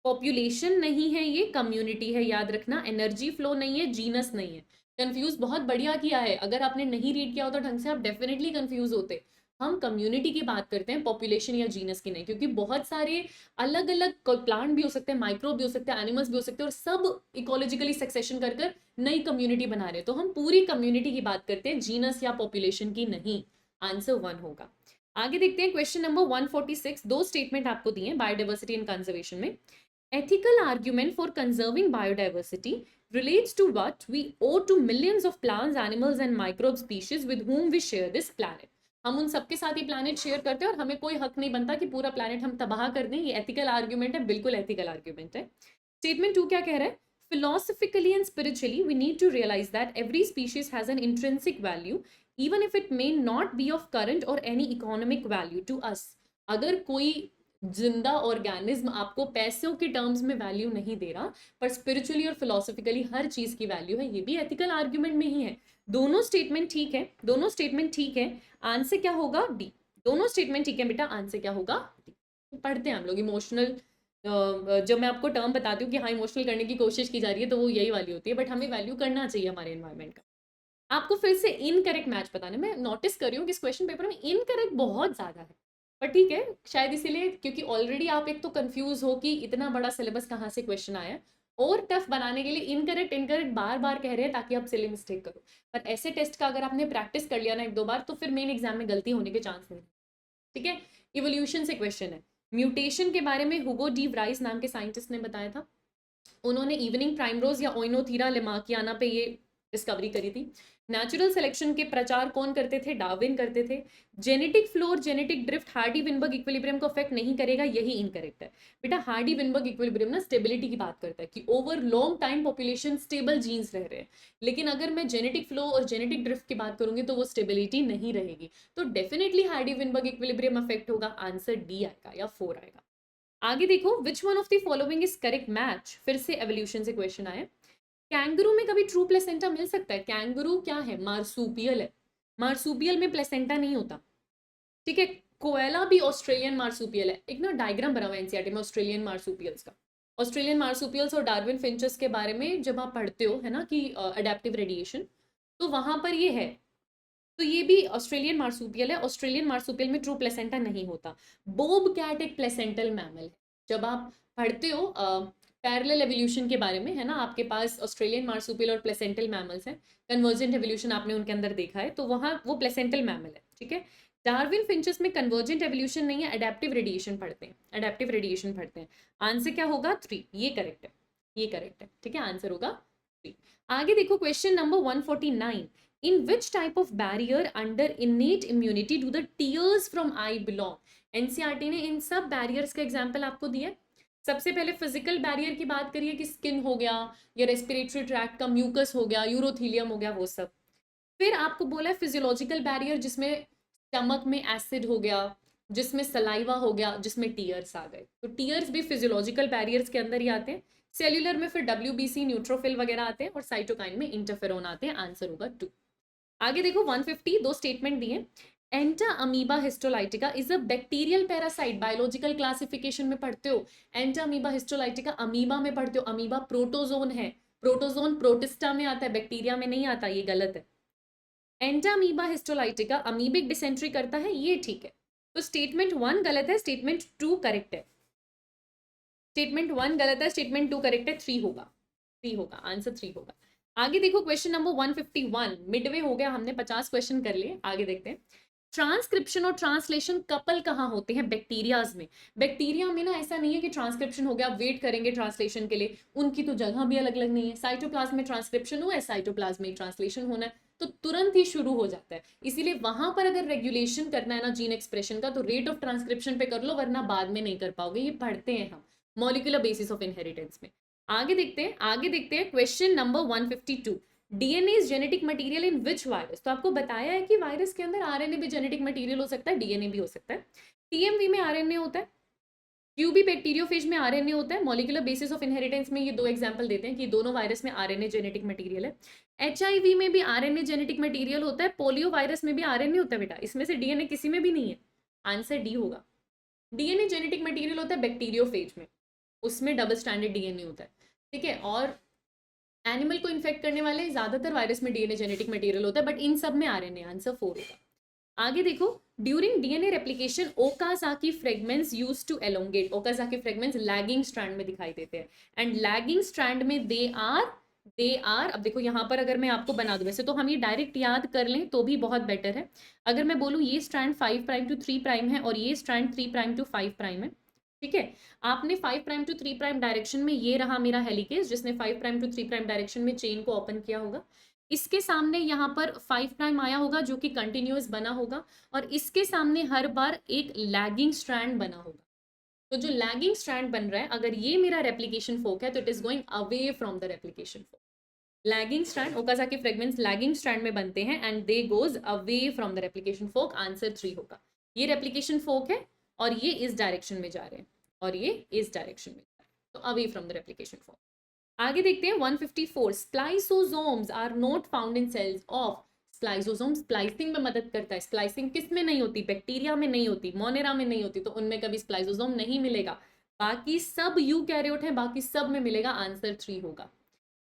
पॉपुलेशन नहीं है, ये कम्युनिटी है, याद रखना। एनर्जी फ्लो नहीं है, जीनस नहीं है। कंफ्यूज बहुत बढ़िया किया है, अगर आपने नहीं रीड किया होता ढंग से आप डेफिनेटली कंफ्यूज होते। हम कम्युनिटी की बात करते हैं, पॉपुलेशन या जीनस की नहीं, क्योंकि बहुत सारे अलग अलग प्लांट भी हो सकते हैं, माइक्रोब भी हो सकते हैं, एनिमल्स भी हो सकते हैं, और सब इकोलॉजिकली सक्सेशन कर कर नई कम्युनिटी बना रहे हैं। तो हम पूरी कम्युनिटी की बात करते हैं, जीनस या पॉपुलेशन की नहीं। आंसर 1 होगा। आगे देखते हैं क्वेश्चन नंबर 146। 2 स्टेटमेंट आपको दिए हैं बायोडाइवर्सिटी एंड कंजर्वेशन में। Ethical argument for conserving biodiversity relates to what we owe to millions of plants, animals and microbe species with whom we share this planet। हम उन सबके साथ ही प्लानट शेयर करते हैं, और हमें कोई हक नहीं बनता कि पूरा प्लानट हम तबाह कर दें। ये एथिकल आर्ग्यूमेंट है, बिल्कुल एथिकल आर्ग्यूमेंट है। स्टेटमेंट 2 क्या कह रहा है? Philosophically and spiritually, we need to realize that every species has an intrinsic value, even if it may not be of current or any economic value to us। अगर कोई जिंदा ऑर्गेनिज्म आपको पैसों के टर्म्स में वैल्यू नहीं दे रहा, पर स्पिरिचुअली और फिलोसफिकली हर चीज की वैल्यू है, ये भी एथिकल आर्ग्यूमेंट में ही है। दोनों स्टेटमेंट ठीक है, दोनों स्टेटमेंट ठीक है। आंसर क्या होगा? डी। दोनों स्टेटमेंट ठीक है बेटा, आंसर क्या होगा? डी। पढ़ते हैं हम लोग इमोशनल, जब मैं आपको टर्म बताती हूँ कि हाँ इमोशनल करने की कोशिश की जा रही है, तो वो यही वाली होती है, बट हमें वैल्यू करना चाहिए हमारे एनवायरमेंट का। आपको फिर से इनकरेक्ट मैच पता नहीं, मैं नोटिस कर रही हूँ कि इस क्वेश्चन पेपर में इनकरेक्ट बहुत ज्यादा है, पर ठीक है, शायद इसीलिए क्योंकि ऑलरेडी आप एक तो कंफ्यूज हो कि इतना बड़ा सिलेबस कहाँ से क्वेश्चन आया है, और टफ बनाने के लिए इनकरेक्ट इनकरेक्ट बार बार कह रहे हैं ताकि आप सिली मिस्टेक करो। पर ऐसे टेस्ट का अगर आपने प्रैक्टिस कर लिया ना 1-2 बार, तो फिर मेन एग्जाम में गलती होने के चांस नहीं। ठीक है, इवोल्यूशन से क्वेश्चन है। म्यूटेशन के बारे में हुगो डी व्राइस नाम के साइंटिस्ट ने बताया था। उन्होंने इवनिंग प्राइमरोज या ओइनोथीरा लेमाकियाना पे ये डिस्कवरी करी थी। नेचुरल सिलेक्शन के प्रचार कौन करते थे? डार्विन करते थे। जेनेटिक फ्लो और genetic drift Hardy Weinberg equilibrium को अफेक्ट नहीं करेगा, यही इनकरेक्ट है बेटा। हार्डी विनबर्ग इक्विलिब्रियम ना स्टेबिलिटी की बात करता है कि over long time population stable genes रह रहे हैं, लेकिन अगर मैं जेनेटिक फ्लो और जेनेटिक ड्रिफ्ट की बात करूंगी तो वो स्टेबिलिटी नहीं रहेगी। तो definitely Hardy Weinberg equilibrium affect होगा। आंसर डी आएगा या 4 आएगा। आगे देखो, which one of the following is correct match. फिर से एवोल्यूशन से क्वेश्चन आया। कैंगरू में कभी ट्रू प्लेसेंटा मिल सकता है? कैंगरू क्या है? मार्सूपियल है। मार्सूपियल में प्लेसेंटा नहीं होता। ठीक है, कोएला भी ऑस्ट्रेलियन मार्सूपियल है। एक ना डायग्राम बना हुआ है एनसीईआरटी में ऑस्ट्रेलियन मार्सूपियल्स का। ऑस्ट्रेलियन मार्सूपियल्स और डार्विन फिंचेस के बारे में जब आप पढ़ते हो, है ना, कि अडेप्टिव रेडिएशन, तो वहां पर ये है। तो ये भी ऑस्ट्रेलियन मार्सूपियल है। ऑस्ट्रेलियन मार्सूपियल में ट्रू प्लेसेंटा नहीं होता। बोब कैट एक प्लेसेंटल मैमल है। जब आप पढ़ते हो पैरेलल एवोल्यूशन के बारे में, है ना, आपके पास ऑस्ट्रेलियन मार्सूपियल और प्लेसेंटल मैमल्स हैं। कन्वर्जेंट एवोल्यूशन आपने उनके अंदर देखा है, तो वहाँ वो प्लेसेंटल मैमल है, ठीक है। डार्विन फिंचेस में कन्वर्जेंट एवोल्यूशन नहीं है, अडेप्टिव रेडिएशन पढ़ते हैं, अडेप्टिव रेडिएशन पढ़ते हैं। आंसर क्या होगा? 3। ये करेक्ट है, ये करेक्ट है, ठीक है, आंसर होगा 3। आगे देखो question number 149। In which type of barrier under innate immunity do the tears from eye belong? NCERT ने इन सब बैरियर्स का एग्जाम्पल आपको दिया। सबसे पहले फिजिकल बैरियर की बात करिए कि स्किन हो गया, या रेस्पिरेटरी ट्रैक्ट का म्यूकस हो गया, यूरोथीलियम हो गया, वो सब। फिर आपको बोला है फिजियोलॉजिकल बैरियर, जिसमें स्टमक में एसिड हो गया, जिसमें सलाइवा हो गया, जिसमें टीयर्स आ गए। तो टीयर्स भी फिजियोलॉजिकल बैरियर्स के अंदर ही आते हैं। सेल्यूलर में फिर WBC, न्यूट्रोफिल वगैरह आते हैं, और साइटोकाइन में इंटरफेरोन आते हैं। आंसर होगा 2। आगे देखो 150, 2 स्टेटमेंट दिए। Entamoeba histolytica is a bacterial parasite. Biological classification में पढ़ते हो एंटा अमीबा हिस्टोलाइटिका, अमीबा में पढ़ते हो। अमीबा प्रोटोजोन है, प्रोटोजोन प्रोटिस्टा में आता है, बैक्टीरिया में नहीं आता, ये गलत है। एंटा अमीबा हिस्टोलाइटिका अमीबिक डिसेंट्री करता है, ये ठीक है। तो स्टेटमेंट 1 गलत है, स्टेटमेंट 2 करेक्ट है। स्टेटमेंट 1 गलत है, स्टेटमेंट 2 करेक्ट है। 3 होगा, 3 होगा, आंसर 3 होगा। आगे देखो क्वेश्चन नंबर 151। मिडवे हो गया, हमने 50 क्वेश्चन कर लिए। आगे देखते हैं। ट्रांसक्रिप्शन और ट्रांसलेशन कपल कहाँ होते हैं? बैक्टीरियाज में। बैक्टीरिया में ना ऐसा नहीं है कि ट्रांसक्रिप्शन हो गया वेट करेंगे ट्रांसलेशन के लिए, उनकी तो जगह भी अलग अलग नहीं है। साइटोप्लाज्म में ट्रांसक्रिप्शन हुआ है, साइटोप्लाज्म में ट्रांसलेशन होना है, तो तुरंत ही शुरू हो जाता है। इसीलिए वहां पर अगर रेगुलेशन करना है ना जीन एक्सप्रेशन का, तो रेट ऑफ ट्रांसक्रिप्शन पे कर लो, वरना बाद में नहीं कर पाओगे। ये पढ़ते हैं हम मॉलिक्यूलर बेसिस ऑफ इनहेरिटेंस में। आगे देखते हैं, आगे देखते हैं question number 152। DNA is genetic material in which virus? तो आपको बताया है कि वायरस के अंदर आरएनए भी जेनेटिक मटेरियल हो सकता है, डीएनए भी हो सकता है। टीएमवी में आरएनए होता है, क्यूबी बैक्टीरियोफेज में आरएनए होता है। मॉलिक्यूलर बेसिस ऑफ इनहेरिटेंस में ये 2 एग्जांपल देते हैं कि दोनों वायरस में आरएनए जेनेटिक मटेरियल है। एचआईवी में भी आरएनए जेनेटिक मटेरियल होता है, पोलियो वायरस में भी आरएनए होता है बेटा। इसमें से डीएनए किसी में भी नहीं है, आंसर डी होगा। डीएनए जेनेटिक मटेरियल होता है बैक्टीरियोफेज में, उसमें डबल स्टैंडर्ड डीएनए होता है, ठीक है। और एनिमल को इन्फेक्ट करने वाले ज्यादातर वायरस में डीएनए जेनेटिक मटेरियल होता है, बट इन सब में आरएनए। आंसर 4 होगा। आगे देखो, during DNA replication Okazaki fragments used to elongate. Okazaki fragments lagging strand में दिखाई देते हैं, एंड लैगिंग स्ट्रैंड में दे आर अब देखो यहाँ पर अगर मैं आपको बना दूं, वैसे तो हम ये डायरेक्ट याद कर लें तो भी बहुत बेटर है। अगर मैं बोलूँ ये स्ट्रैंड 5 प्राइम टू 3 प्राइम है, और ये स्ट्रैंड 3 प्राइम टू 5 प्राइम है, ठीक है। आपने 5 प्राइम टू 3 प्राइम डायरेक्शन में, ये रहा मेरा हेलिकेज जिसने 5 प्राइम टू 3 प्राइम डायरेक्शन में चेन को ओपन किया होगा। इसके सामने यहाँ पर 5 प्राइम आया होगा जो कि कंटिन्यूअस बना होगा, और इसके सामने हर बार एक लैगिंग स्ट्रैंड बना होगा। तो जो लैगिंग स्ट्रैंड बन रहा है, अगर ये मेरा रेप्लिकेशन फोक है, तो it is going away from the replication fork. Lagging strand, Okazaki fragments lagging strand में बनते हैं, and they goes away from the replication fork. Answer 3 होगा। ये रेप्लिकेशन फोक है, और ये इस डायरेक्शन में जा रहे हैं, और ये इस डायरेक्शन में जा रहे हैं, तो away from the replication fork. आगे देखते हैं 154। Spliceosomes are not found in cells of. Spliceosome splicing में मदद करता है। स्प्लाइसिंग किस में नहीं होती? बैक्टीरिया में नहीं होती, मोनेरा में नहीं होती, तो उनमें कभी स्प्लाइसोसोम नहीं मिलेगा। बाकी सब यूकैरियोट है, बाकी सब में मिलेगा। आंसर 3 होगा।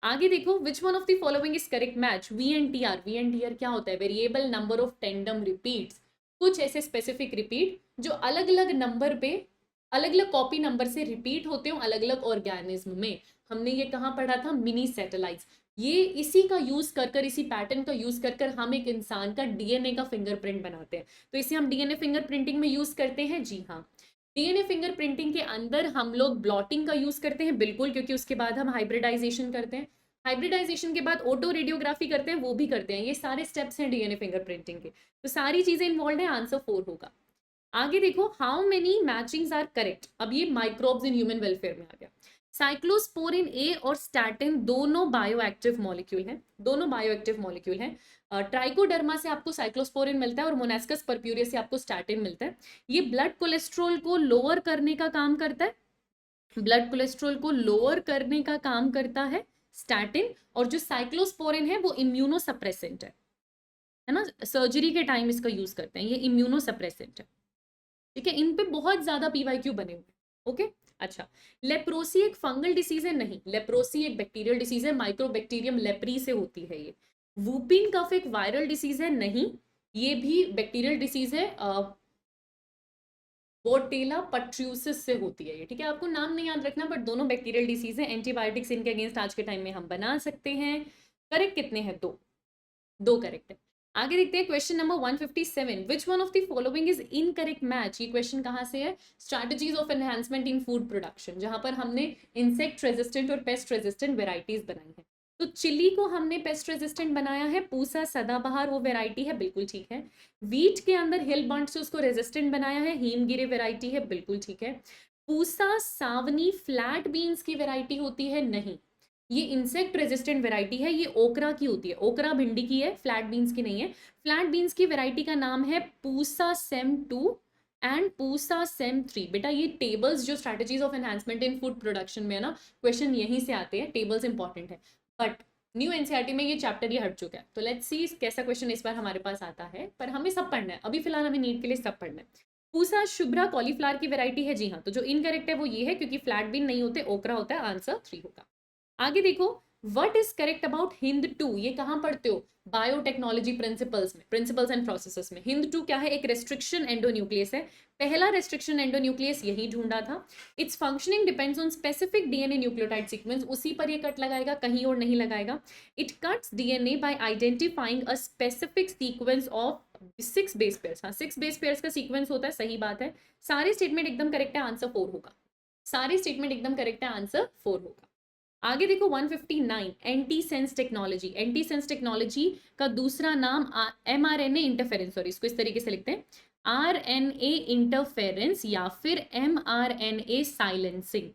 आगे देखो, which one of the following is correct match? VNTR। VNTR क्या होता है? Variable number of tandem repeats. कुछ ऐसे स्पेसिफिक रिपीट जो अलग अलग नंबर पे, अलग अलग कॉपी नंबर से रिपीट होते हो अलग अलग ऑर्गेनिज्म में। हमने ये कहाँ पढ़ा था? Mini satellites. ये इसी का यूज कर कर, इसी पैटर्न का यूज कर कर हम एक इंसान का डीएनए का फिंगरप्रिंट बनाते हैं। तो इसे हम डीएनए फिंगरप्रिंटिंग में यूज करते हैं। जी हाँ, डीएनए फिंगरप्रिंटिंग के अंदर हम लोग ब्लॉटिंग का यूज करते हैं, बिल्कुल, क्योंकि उसके बाद हम हाइब्रिडाइजेशन करते हैं। हाइब्रिडाइजेशन के बाद ऑटो रेडियोग्राफी करते हैं, वो भी करते हैं। ये सारे स्टेप्स हैं डीएनए फिंगरप्रिंटिंग के, तो सारी चीजें इन्वॉल्व है। आंसर 4 होगा। आगे देखो, how many matchings are correct? अब ये माइक्रोब्स इन ह्यूमन वेलफेयर में आ गया। साइक्लोस्पोरिन ए और स्टैटिन दोनों बायोएक्टिव मॉलिक्यूल हैं, दोनों बायोएक्टिव मॉलिक्यूल हैं। ट्राइकोडर्मा से आपको साइक्लोस्पोरिन मिलता है, और मोनास्कस परप्यूरिया से आपको स्टैटिन मिलता है। ये ब्लड कोलेस्ट्रॉल को लोअर करने का काम करता है, ब्लड कोलेस्ट्रॉल को लोअर करने का काम करता है स्टैटिन। और जो साइक्लोस्पोरिन है वो इम्यूनोसप्रेसेंट है ना, सर्जरी के टाइम इसका यूज करते हैं, ये इम्यूनोसप्रेसेंट है, ठीक है। इन पे बहुत ज्यादा PYQ बने हुए हैं। ओके, अच्छा। लेप्रोसी एक फंगल डिसीज है? नहीं, लेप्रोसी एक बैक्टीरियल डिसीज है, माइक्रोबैक्टीरियम लेप्री से होती है ये। वूपिंग कफ एक वायरल डिसीज है? नहीं, ये भी बैक्टीरियल डिसीज है, बोटेला पट्रियोसिस से होती है ये, ठीक है। आपको नाम नहीं याद रखना, बट दोनों बैक्टीरियल डिसीज है। एंटीबायोटिक्स इनके अगेंस्ट आज के टाइम में हम बना सकते हैं। करेक्ट कितने हैं? दो, दो करेक्ट है। आगे देखते हैं question number 157, which one of the following is incorrect match. ये क्वेश्चन कहाँ से है? Strategies of enhancement in food production, जहां पर हमने इंसेक्ट रेजिस्टेंट और पेस्ट रेजिस्टेंट वेराइटीज बनाई है। तो चिली को हमने पेस्ट रेजिस्टेंट बनाया है, पूसा सदाबहार वो वेराइटी है, बिल्कुल ठीक है। वीट के अंदर हिल बर्ड से उसको रेजिस्टेंट बनाया है, हिमगिरी वेराइटी है, बिल्कुल ठीक है। पूसा सावनी फ्लैट बीन्स की वेराइटी होती है? नहीं, ये इंसेक्ट रेजिस्टेंट वेराइटी है, ये ओकरा की होती है। ओकरा भिंडी की है, फ्लैट बीन्स की नहीं है। फ्लैट बीन्स की वेराइटी का नाम है Pusa same 2 and Pusa same 3। बेटा ये टेबल्स जो strategies of enhancement in food production में है ना, क्वेश्चन यहीं से आते हैं, टेबल्स इंपॉर्टेंट है। बट न्यू एनसीईआरटी में ये चैप्टर ही हट चुका है, तो लेट्स सी कैसा क्वेश्चन इस बार हमारे पास आता है। पर हमें सब पढ़ना है, अभी फिलहाल हमें नीट के लिए सब पढ़ना है। पूसा शुभ्रा कॉलीफ्लावर की वेराइटी है, जी हाँ। तो जो इनकरेक्ट है वो ये है, क्योंकि फ्लैट बीन नहीं होते, ओकरा होता है, आंसर 3 होगा। आगे देखो, what is correct about Hind 2। ये कहां पढ़ते हो? बायोटेक्नोलॉजी प्रिंसिपल्स में, प्रिंसिपल्स एंड प्रोसेसेस में। हिंद 2 क्या है? एक रेस्ट्रिक्शन एंडोन्यूक्लियस है। पहला रेस्ट्रिक्शन एंडोन्यूक्लियस यही ढूंढा था। It's functioning depends on specific DNA nucleotide sequence, उसी पर ये कट लगाएगा, कहीं और नहीं लगाएगा। It cuts DNA by identifying a specific sequence of 6 base pairs. हाँ, 6 बेस पेयर्स का सीक्वेंस होता है, सही बात है। सारे स्टेटमेंट एकदम करेक्ट है, आंसर 4 होगा। सारे स्टेटमेंट एकदम करेक्ट है, आंसर 4 होगा। आगे देखो 159, anti sense technology. Anti sense technology का दूसरा नाम mRNA इंटरफेरेंस, सॉरी इसको इस तरीके से लिखते हैं, RNA इंटरफेरेंस या फिर mRNA साइलेंसिंग।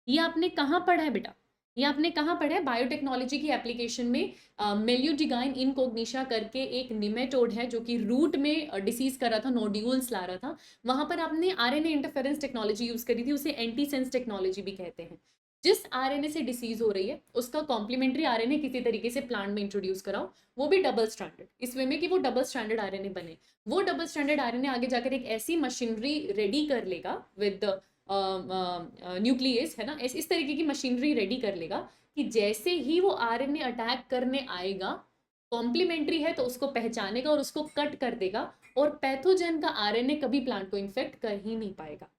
ये आपने कहाँ पढ़ा है बेटा? ये आपने कहाँ पढ़ा है? बायोटेक्नोलॉजी की एप्लीकेशन में मेल्यूडिगाइन इनकोग्निशा करके एक निमेटोड है जो कि रूट में डिसीज कर रहा था, नोड्यूल्स ला रहा था। वहां पर आपने आरएनए इंटरफेरेंस टेक्नोलॉजी यूज करी थी, उसे एंटी सेंस टेक्नोलॉजी भी कहते हैं। जिस आरएनए से डिसीज हो रही है उसका कॉम्प्लीमेंट्री आरएनए किसी तरीके से प्लांट में इंट्रोड्यूस कराओ, वो भी डबल स्टैंडर्ड, इस वे में कि वो डबल स्टैंडर्ड आरएनए बने। वो डबल स्टैंडर्ड आरएनए आगे जाकर एक ऐसी मशीनरी रेडी कर लेगा विद न्यूक्लियस, है ना, इस तरीके की मशीनरी रेडी कर लेगा कि जैसे ही वो आरएनए अटैक करने आएगा, कॉम्प्लीमेंट्री है तो उसको पहचानेगा और उसको कट कर देगा, और पैथोजन का आरएनए कभी प्लांट को इन्फेक्ट कर ही नहीं पाएगा।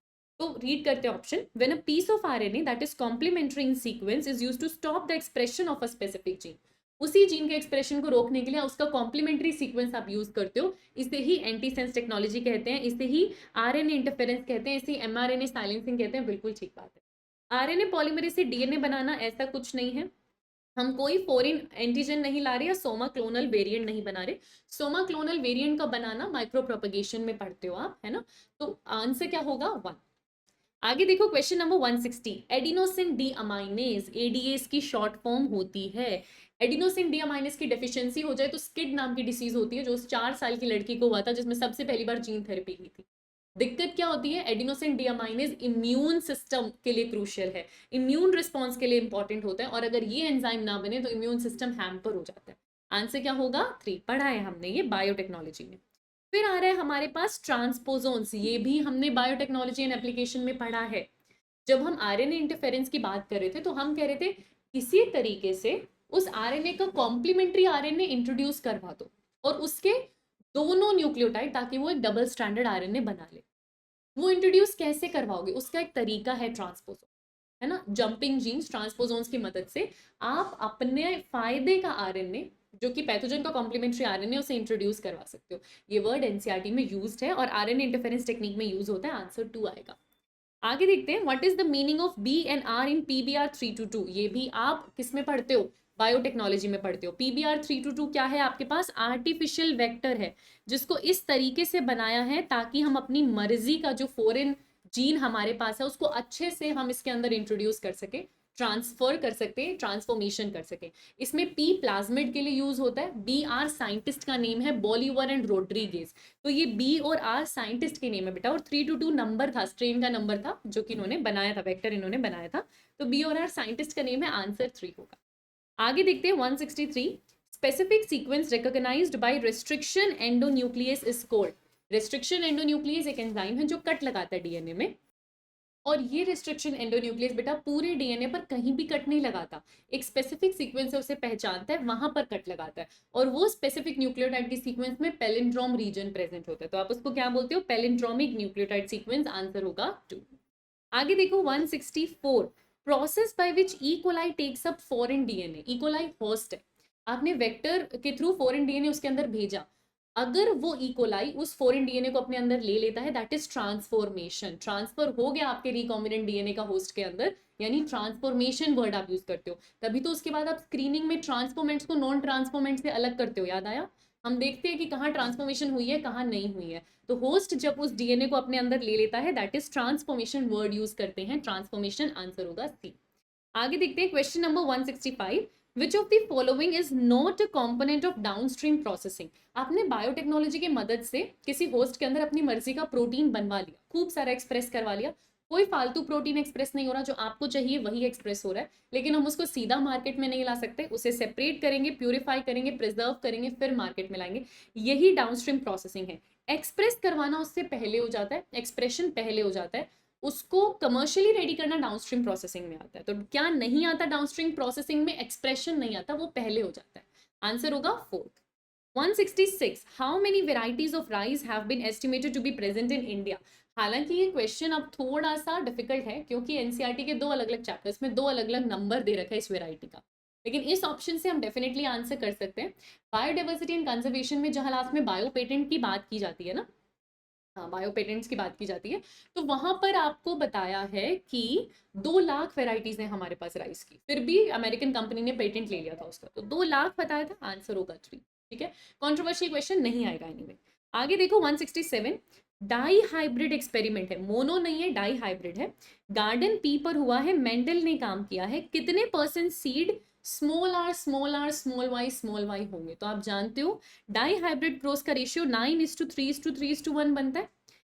तो रीड करते हैं option, when a piece of RNA that is complementary in sequence is used to stop the expression of a specific gene. उसी जीन के एक्सप्रेशन को रोकने के लिए उसका कॉम्प्लीमेंट्री सीक्वेंस आप यूज करते हो, इसे ही एंटी सेंस टेक्नोलॉजी कहते हैं, इसे ही आरएनए इंटरफेरेंस कहते हैं, इसे एमआरएनए साइलेंसिंग कहते हैं। बिल्कुल ठीक बात है। आरएनए पॉलीमरेज से डीएनए बनाना ऐसा कुछ नहीं है, हम कोई फॉरेन एंटीजन नहीं ला रहे या सोमा क्लोनल वेरिएंट नहीं बना रहे। सोमा क्लोनल वेरिएंट का बनाना माइक्रो प्रोपगेशन में पढ़ते हो आप, है ना। तो आंसर क्या होगा? 1। आगे देखो question number 160, adenosine D aminase, ADS की शॉर्ट फॉर्म होती है। एडिनोसिन डी अमाइनेज की डेफिशिएंसी हो जाए तो स्किड नाम की डिसीज होती है, जो उस 4 साल की लड़की को हुआ था जिसमें सबसे पहली बार जीन थेरेपी की थी। दिक्कत क्या होती है? Adenosine D aminase immune system के लिए क्रूशियल है, इम्यून रिस्पॉन्स के लिए इंपॉर्टेंट होता है, और अगर ये एंजाइम ना बने तो इम्यून सिस्टम हैम्पर हो जाता है। आंसर क्या होगा? 3। पढ़ा है हमने ये बायोटेक्नोलॉजी में। फिर आ रहा है हमारे पास ट्रांसपोजोन्स, ये भी हमने बायोटेक्नोलॉजी एंड एप्लीकेशन में पढ़ा है। जब हम आरएनए इंटरफेरेंस की बात कर रहे थे तो हम कह रहे थे किसी तरीके से उस आरएनए का कॉम्प्लीमेंट्री आरएनए इंट्रोड्यूस करवा दो और उसके दोनों न्यूक्लियोटाइड, ताकि वो एक डबल स्टैंडर्ड आरएनए बना ले। वो इंट्रोड्यूस कैसे करवाओगे? उसका एक तरीका है ट्रांसपोजोन, है ना, जंपिंग जीन्स, ट्रांसपोजोन्स की मदद से आप अपने फायदे का आरएनए जो कि पैथोजन का कॉम्प्लीमेंट्री आरएनए उसे इंट्रोड्यूस करवा सकते हो। ये वर्ड एनसीईआरटी में यूज्ड है और आरएनए इंटरफेरेंस टेक्निक में यूज होता है। आंसर 2 आएगा। आगे देखते हैं, what is the meaning of B and R in pBR 322। ये भी आप किस में पढ़ते हो? बायोटेक्नोलॉजी में पढ़ते हो। पीबीआर 322 क्या है? आपके पास आर्टिफिशियल वेक्टर है जिसको इस तरीके से बनाया है ताकि हम अपनी मर्जी का जो फॉरेन जीन हमारे पास है उसको अच्छे से हम इसके अंदर इंट्रोड्यूस कर सके, ट्रांसफर कर सकते हैं, ट्रांसफॉर्मेशन कर सके। इसमें पी प्लाज्मिड के लिए यूज होता है। बी आर साइंटिस्ट का नेम है, बॉलीवर एंड रोड्रीगेज। तो ये बी और आर साइंटिस्ट के नेम है बेटा, और 322 नंबर था, स्ट्रेन का नंबर था जो कि इन्होंने बनाया था, वेक्टर इन्होंने बनाया था। तो बी और आर साइंटिस्ट का नेम है, आंसर 3 होगा। आगे देखते हैं 163, specific sequence recognised by restriction endonuclease is called. Restriction endonuclease एक एंजाइम है जो कट लगाता है डीएनए में, और ये रिस्ट्रिक्शन एंडोन्यूक्लियस बेटा पूरे डीएनए पर कहीं भी कट नहीं लगाता, एक स्पेसिफिक सीक्वेंस है उसे पहचानता है, वहां पर कट लगाता है, और वो स्पेसिफिक न्यूक्लियोटाइड की सीक्वेंस में पैलिंड्रोम रीजन प्रेजेंट होता है, तो आप उसको क्या बोलते हो, पैलिंड्रोमिक न्यूक्लियोटाइड सीक्वेंस, आंसर होगा 2। आगे देखो 164, process by which E coli takes up foreign DNA, E coli host है, आपने वेक्टर के थ्रू फॉरेन डीएनए उसके अंदर भेजा, अगर वो ई कोलाई उस फॉरेन डीएनए को अपने अंदर ले लेता है, दैट इज ट्रांसफॉर्मेशन, ट्रांसफर हो गया आपके रिकॉम्बिनेंट डीएनए का होस्ट के अंदर, यानी ट्रांसफॉर्मेशन वर्ड आप यूज करते हो, तभी तो उसके बाद आप स्क्रीनिंग में ट्रांसफॉर्मेंट्स को नॉन ट्रांसफॉर्मेंट से अलग करते हो, याद आया, हम देखते हैं कि कहाँ ट्रांसफॉर्मेशन हुई है कहाँ नहीं हुई है, तो होस्ट जब उस डीएनए को अपने अंदर ले लेता है, that is transformation word use करते हैं, ट्रांसफॉर्मेशन, आंसर होगा सी। आगे देखते हैं question number 165, which of the following is not a component of downstream processing, आपने बायोटेक्नोलॉजी की मदद से किसी होस्ट के अंदर अपनी मर्जी का प्रोटीन बनवा लिया, खूब सारा एक्सप्रेस करवा लिया, कोई फालतू प्रोटीन एक्सप्रेस नहीं हो रहा, जो आपको चाहिए वही एक्सप्रेस हो रहा है, लेकिन हम उसको सीधा मार्केट में नहीं ला सकते, उसे सेपरेट करेंगे, प्यूरिफाई करेंगे, प्रिजर्व करेंगे, फिर मार्केट में लाएंगे, यही डाउनस्ट्रीम प्रोसेसिंग है। एक्सप्रेस करवाना उससे पहले हो जाता है, एक्सप्रेशन पहले हो जाता है, उसको कमर्शियली रेडी करना डाउनस्ट्रीम प्रोसेसिंग में आता है, तो क्या नहीं आता डाउनस्ट्रीम प्रोसेसिंग में, एक्सप्रेशन नहीं आता, वो पहले हो जाता है, आंसर होगा 4th। 166, how many varieties of rice have been estimated to be present in India, हालांकि ये क्वेश्चन अब थोड़ा सा डिफिकल्ट है, क्योंकि एनसीईआरटी के दो अलग अलग चैप्टर्स में दो अलग अलग नंबर दे रखा है इस वेराइटी का, लेकिन इस ऑप्शन से हम डेफिनेटली आंसर कर सकते हैं। बायोडाइवर्सिटी एंड कंजर्वेशन में जहां लास्ट में बायो पेटेंट की बात की जाती है ना, हाँ बायो पेटेंट्स की बात की जाती है, तो वहां पर आपको बताया है कि 2 लाख वेराइटीज हैं हमारे पास राइस की, फिर भी अमेरिकन कंपनी ने पेटेंट ले लिया था उसका, तो 2 लाख बताया था, आंसर होगा 3, ठीक है, कॉन्ट्रोवर्शियल क्वेश्चन नहीं आएगा एनीवे। आगे देखो 167, डाई हाइब्रिड एक्सपेरिमेंट है, मोनो नहीं है, डाई हाइब्रिड है, गार्डन पी पर हुआ है, मेंडल ने काम किया है, कितने percent seed small r small r small y होंगे, तो आप जानते हो डाई हाइब्रिड क्रॉस का रेशियो 9:3:3:1 बनता है,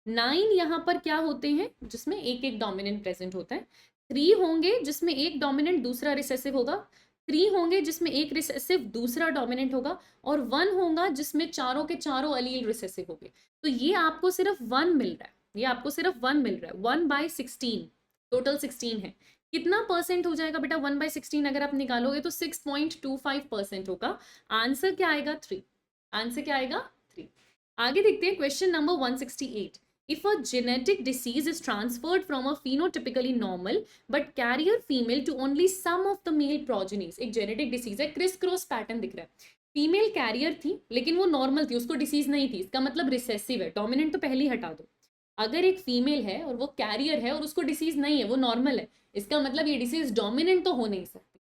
9 यहाँ पर क्या होते हैं जिसमें एक एक डोमिनेंट प्रेजेंट होता है, 3 होंगे जिसमें एक डोमिनेंट दूसरा रिसेसिव होगा, 3 होंगे जिसमें एक रिसेसिव दूसरा डोमिनेंट होगा, और 1 होगा जिसमें चारों के चारों अलील रिसेसिव होंगे, तो ये आपको सिर्फ 1 मिल रहा है, ये आपको सिर्फ 1 मिल रहा है, 1/16, टोटल 16 है, कितना परसेंट हो जाएगा बेटा 1/16, अगर आप निकालोगे तो 6.25% होगा, आंसर क्या आएगा 3, आंसर क्या आएगा 3। आगे देखते हैं question number 168, if a genetic disease is transferred from a phenotypically normal but carrier female to only some of the male progenies, एक जेनेटिक डिसीज है, क्रिस क्रॉस पैटर्न दिख रहा है, फीमेल कैरियर थी लेकिन वो नॉर्मल थी, उसको डिसीज नहीं थी, इसका मतलब रिसेसिव है, डोमिनेंट तो पहले ही हटा दो, अगर एक फीमेल है और वो कैरियर है और उसको डिसीज नहीं है, वो नॉर्मल है, इसका मतलब ये डिसीज डोमिनेंट तो हो नहीं सकती,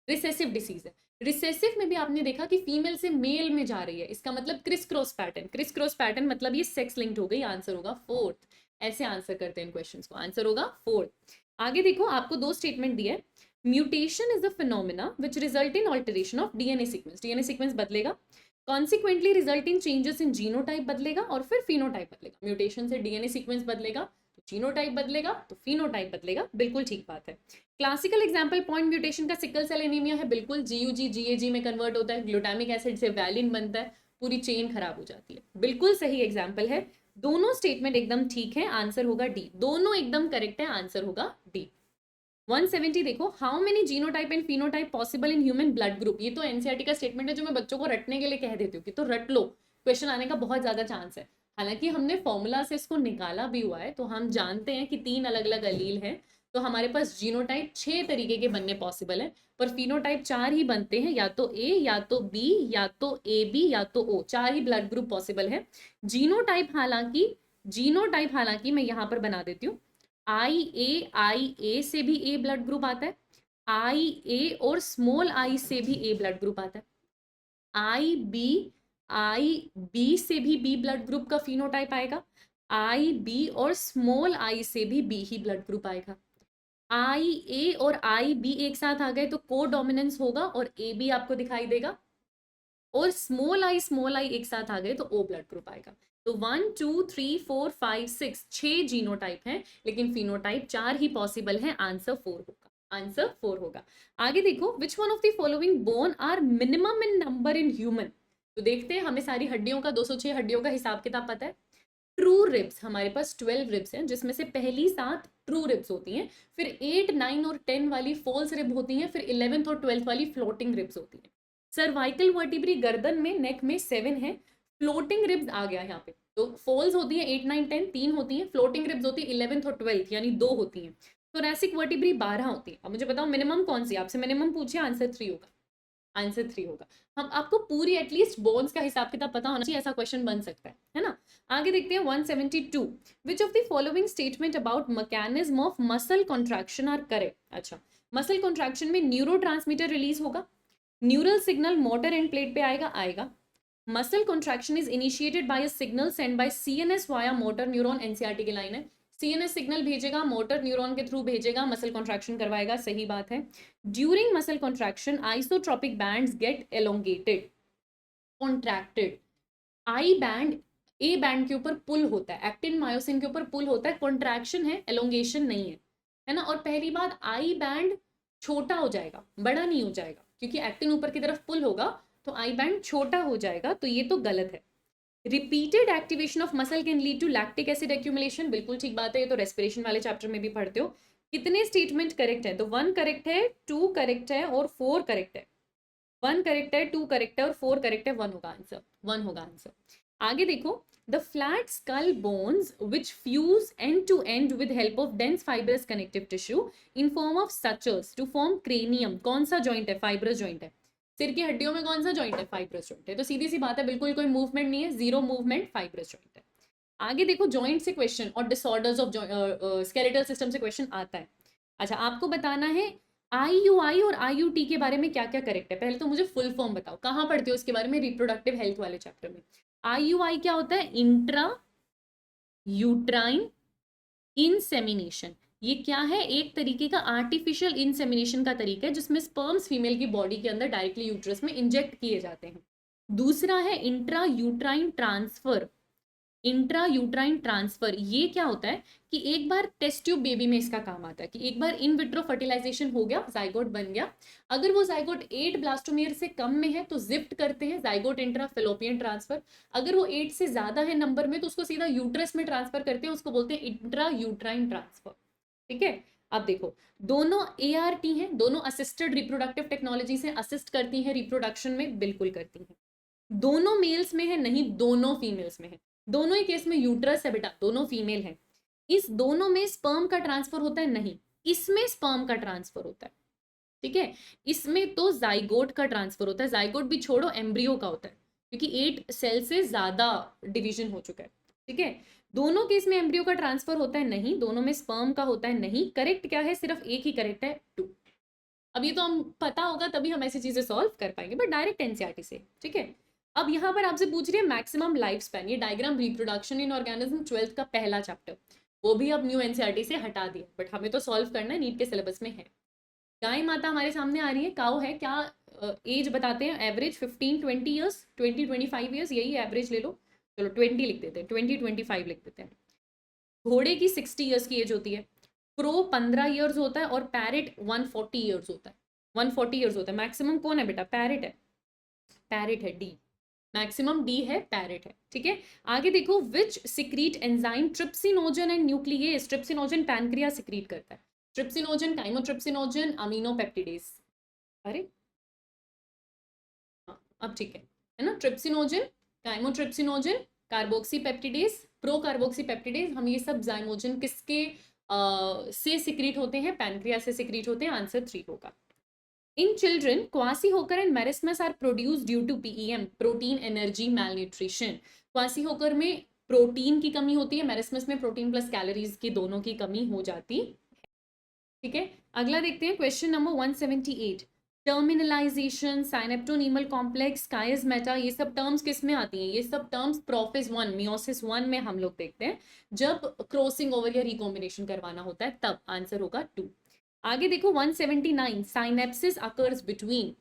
रिसेसिव डिसीज है, रिसेसिव में भी आपने देखा कि फीमेल से मेल में जा रही है, इसका मतलब criss cross pattern, criss cross pattern मतलब ये सेक्स लिंक्ड हो गई, आंसर होगा 4th, ऐसे आंसर करते हैं क्वेश्चंस को, आंसर होगा 4th। आगे देखो आपको 2 स्टेटमेंट दिए है, mutation is a phenomena which result in alteration of DNA sequence, DNA sequence बदलेगा, consequently result in changes in genotype बदलेगा, और फिर फिनोटाइप बदलेगा, म्यूटेशन से डीएनए सीक्वेंस बदलेगा तो जीनोटाइप बदलेगा तो फिनोटाइप बदलेगा, बिल्कुल ठीक बात है। क्लासिकल एग्जाम्पल पॉइंट म्यूटेशन का सिकल सेल एनीमिया है, बिल्कुल जीयूजी जीएजी में कन्वर्ट होता है, ग्लूटामिक एसिड से वैलिन बनता है, पूरी चेन खराब हो जाती है, बिल्कुल सही एग्जाम्पल है, दोनों स्टेटमेंट एकदम ठीक है, आंसर होगा डी, दोनों एकदम करेक्ट है, आंसर होगा डी। 170 देखो, how many genotype and phenotype possible in human blood group, ये तो एनसीईआरटी का स्टेटमेंट है जो मैं बच्चों को रटने के लिए कह देती हूँ कि तो रट लो, क्वेश्चन आने का बहुत ज्यादा चांस है, हालांकि हमने फॉर्मूला से इसको निकाला भी हुआ है, तो हम जानते हैं कि 3 अलग अलग अलील हैं, तो हमारे पास जीनोटाइप 6 तरीके के बनने पॉसिबल है, पर फिनोटाइप 4 ही बनते हैं, या तो ए या तो बी या तो ए बी या तो ओ, 4 ही ब्लड ग्रुप पॉसिबल है। जीनोटाइप हालांकि मैं यहाँ पर बना देती हूँ, आई ए से भी ए ब्लड ग्रुप आता है, आई ए और स्मॉल आई से भी ए ब्लड ग्रुप आता है, आई बी से भी बी ब्लड ग्रुप का फिनोटाइप आएगा, आई बी और स्मॉल आई से भी बी ही ब्लड ग्रुप आएगा, आई ए और आई बी एक साथ आ गए तो को डोमिनेंस होगा और ए बी आपको दिखाई देगा, और स्मॉल आई एक साथ आ गए तो ओ ब्लड ग्रुप आएगा, तो 1 2 3 4 5 6 6 जीनोटाइप हैं, लेकिन फिनोटाइप 4 ही पॉसिबल है, आंसर 4 होगा, आंसर 4 होगा। आगे देखो, which one of the following bone are minimum in number in human, तो देखते हैं, हमें सारी हड्डियों का 206 हड्डियों का हिसाब किताब पता है, ट्रू रिब्स हमारे पास 12 रिब्स हैं, जिसमें से पहली 7 ट्रू रिब्स होती हैं, फिर 8, 9 और 10 वाली फॉल्स रिब होती हैं, फिर 11th और 12th वाली फ्लोटिंग रिब्स होती हैं। सर्वाइकल वर्टिब्री गर्दन में, नेक में 7 है, फ्लोटिंग रिब्स आ गया यहाँ पे। तो फॉल्स होती है 8, 9, 10 3 होती हैं, फ्लोटिंग रिब्स होती है 11th और 12th यानी 2 होती हैं। थोरैसिक वर्टिब्री 12 होती है। अब मुझे बताओ मिनिमम कौन सी, आपसे मिनिमम पूछिए, आंसर 3 होगा, आंसर 3 होगा। हम आपको पूरी एटलीस्ट बोन्स का हिसाब किताब पता होना चाहिए, ऐसा क्वेश्चन बन सकता है ना। आगे देखते हैं 172, which of the following statement about mechanism of muscle contraction are correct. अच्छा, मसल कॉन्ट्रैक्शन में न्यूरोट्रांसमीटर रिलीज होगा, neural signal motor end plate पे आएगा। Muscle contraction is initiated by a signal send by CNS via motor neuron, NCERT की लाइन है। सीएनएस सिग्नल भेजेगा, मोटर न्यूरॉन के थ्रू भेजेगा, मसल कॉन्ट्रैक्शन करवाएगा, सही बात है। During muscle contraction isotropic bands get elongated, contracted. I band A band के ऊपर पुल होता है, एक्टिन मायोसिन के ऊपर पुल होता है, कॉन्ट्रैक्शन है, एलोंगेशन नहीं है ना। और पहली बात, आई बैंड छोटा हो जाएगा, बड़ा नहीं हो जाएगा, क्योंकि एक्टिन ऊपर की तरफ पुल होगा तो आई बैंड छोटा हो जाएगा, तो ये तो गलत है। Repeated activation of muscle can lead to lactic acid accumulation, बिल्कुल ठीक बात है, ये तो रेस्पिरेशन वाले चैप्टर में भी पढ़ते हो। कितने स्टेटमेंट करेक्ट है, तो 1 करेक्ट है, 2 करेक्ट है और 4 करेक्ट है। 1 करेक्ट है, 2 करेक्ट है और 4 करेक्ट है, 1 होगा आंसर, 1 होगा आंसर। आगे देखो, the flat skull bones which fuse end to end with help of dense fibrous connective tissue in form of sutures to form cranium, कौन सा जॉइंट है, फाइब्रस जॉइंट है। सिर की हड्डियों में कौन सा जॉइंट है, फाइब्रस जॉइंट है। तो सीधी सी बात है, बिल्कुल कोई मूवमेंट नहीं है, जीरो मूवमेंट, फाइब्रस जॉइंट है। आगे देखो, जॉइंट से क्वेश्चन और डिसऑर्डर्स ऑफ स्केलेटल सिस्टम से क्वेश्चन आता है। अच्छा, आपको बताना है IUI और IUT के बारे में क्या क्या करेक्ट है। पहले तो मुझे फुल फॉर्म बताओ, कहाँ पढ़ते हो इसके बारे में, रिप्रोडक्टिव हेल्थ वाले चैप्टर में। IUI क्या होता है, इंट्रा यूट्राइन इंसेमिनेशन। ये क्या है, एक तरीके का आर्टिफिशियल इंसेमिनेशन का तरीका है, जिसमें स्पर्म्स फीमेल की बॉडी के अंदर डायरेक्टली यूट्रस में इंजेक्ट किए जाते हैं। दूसरा है intra uterine transfer. Intra uterine transfer ये क्या होता है कि एक बार टेस्ट ट्यूब बेबी में इसका काम आता है कि एक बार इन विट्रो फर्टिलाइजेशन हो गया, जाइगोट बन गया, अगर वो जाइगोट 8 ब्लास्टोमेयर से कम में है तो जिफ्ट करते हैं, जाइगोट इंट्रा फेलोपियन ट्रांसफर। अगर वो 8 से ज्यादा है नंबर में तो उसको सीधा यूट्रस में ट्रांसफर करते हैं, उसको बोलते हैं इंट्रा यूट्राइन ट्रांसफर। ठीक है, अब देखो, दोनों ART हैं, दोनों असिस्टेड रिप्रोडक्टिव टेक्नोलॉजी से असिस्ट करती हैं रिप्रोडक्शन में, बिल्कुल करती हैं। दोनों मेल्स में है, नहीं दोनों फीमेल्स में है। दोनों ही केस में यूट्रस है बेटा, दोनों फीमेल है। इस दोनों में स्पर्म का ट्रांसफर होता है, नहीं, इसमें स्पर्म का ट्रांसफर होता है। ठीक है, इसमें तो जाइगोट का ट्रांसफर होता है, जाइगोट भी छोड़ो, एम्ब्रियो का होता है, क्योंकि 8 सेल से ज्यादा डिवीजन हो चुका है। ठीक है, दोनों केस में एम्ब्रियो का ट्रांसफर होता है, नहीं, दोनों में स्पर्म का होता है, नहीं। करेक्ट क्या है, सिर्फ एक ही करेक्ट है, 2। अब ये तो हम पता होगा तभी हम ऐसी चीजें सॉल्व कर पाएंगे, बट डायरेक्ट एनसीईआरटी से। ठीक है, अब यहाँ पर आपसे पूछ रही है मैक्सिमम लाइफ स्पैन, ये diagram reproduction in organism 12th का पहला चैप्टर, वो भी अब न्यू एनसीईआरटी से हटा दिया, बट हमें तो सॉल्व करना है, नीट के सिलेबस में है। गाय माता हमारे सामने आ रही है, काऊ है, क्या एज बताते हैं, एवरेज 15-20 ईयर्स, 20-25 ईयर्स, यही एवरेज ले लो, चलो 20 लिख देते हैं, 20-25 लिख देते हैं। घोड़े की 60 ईयर्स की एज होती है, क्रो 15 ईयर्स होता है और पैरेट 140 ईयर्स होता है, 140 ईयर्स होता है। मैक्सिमम कौन है बेटा, पैरेट है, पैरेट है, डी, मैक्सिमम डी है, पैरेट है। ठीक है, आगे देखो, which secrete enzyme trypsinogen and nuclease, trypsinogen pancreas secrete करता है, ट्रिप्सिनोजन, काइमोट्रिप्सिनोजन, अमीनोपेप्टिडेज। अरे हाँ, अब ठीक है ना, trypsinogen, chymotrypsinogen, carboxypeptidase, pro carboxypeptidase, हम ये सब जाइमोजन किसके से सिक्रीट होते हैं, पैनक्रिया से सिक्रीट होते हैं, आंसर 3 होगा। In children, क्वासीहोकर and merismus are produced due to PEM, protein energy malnutrition. क्वासीहोकर में प्रोटीन की कमी होती है, मेरिस्मस में प्रोटीन प्लस कैलोरीज की दोनों की कमी हो जाती है। ठीक है, अगला देखते हैं क्वेश्चन नंबर 178। टर्मिनलाइजेशन, साइनेप्टोनीमल कॉम्प्लेक्स, कायस्मेटा, ये सब टर्म्स किस में आती हैं, ये सब टर्म्स प्रोफेज 1 मियोसिस 1 में हम लोग देखते हैं, जब क्रॉसिंग ओवर या रिकॉम्बिनेशन करवाना होता है, तब आंसर होगा 2। आगे देखो 179, synapsis occurs between,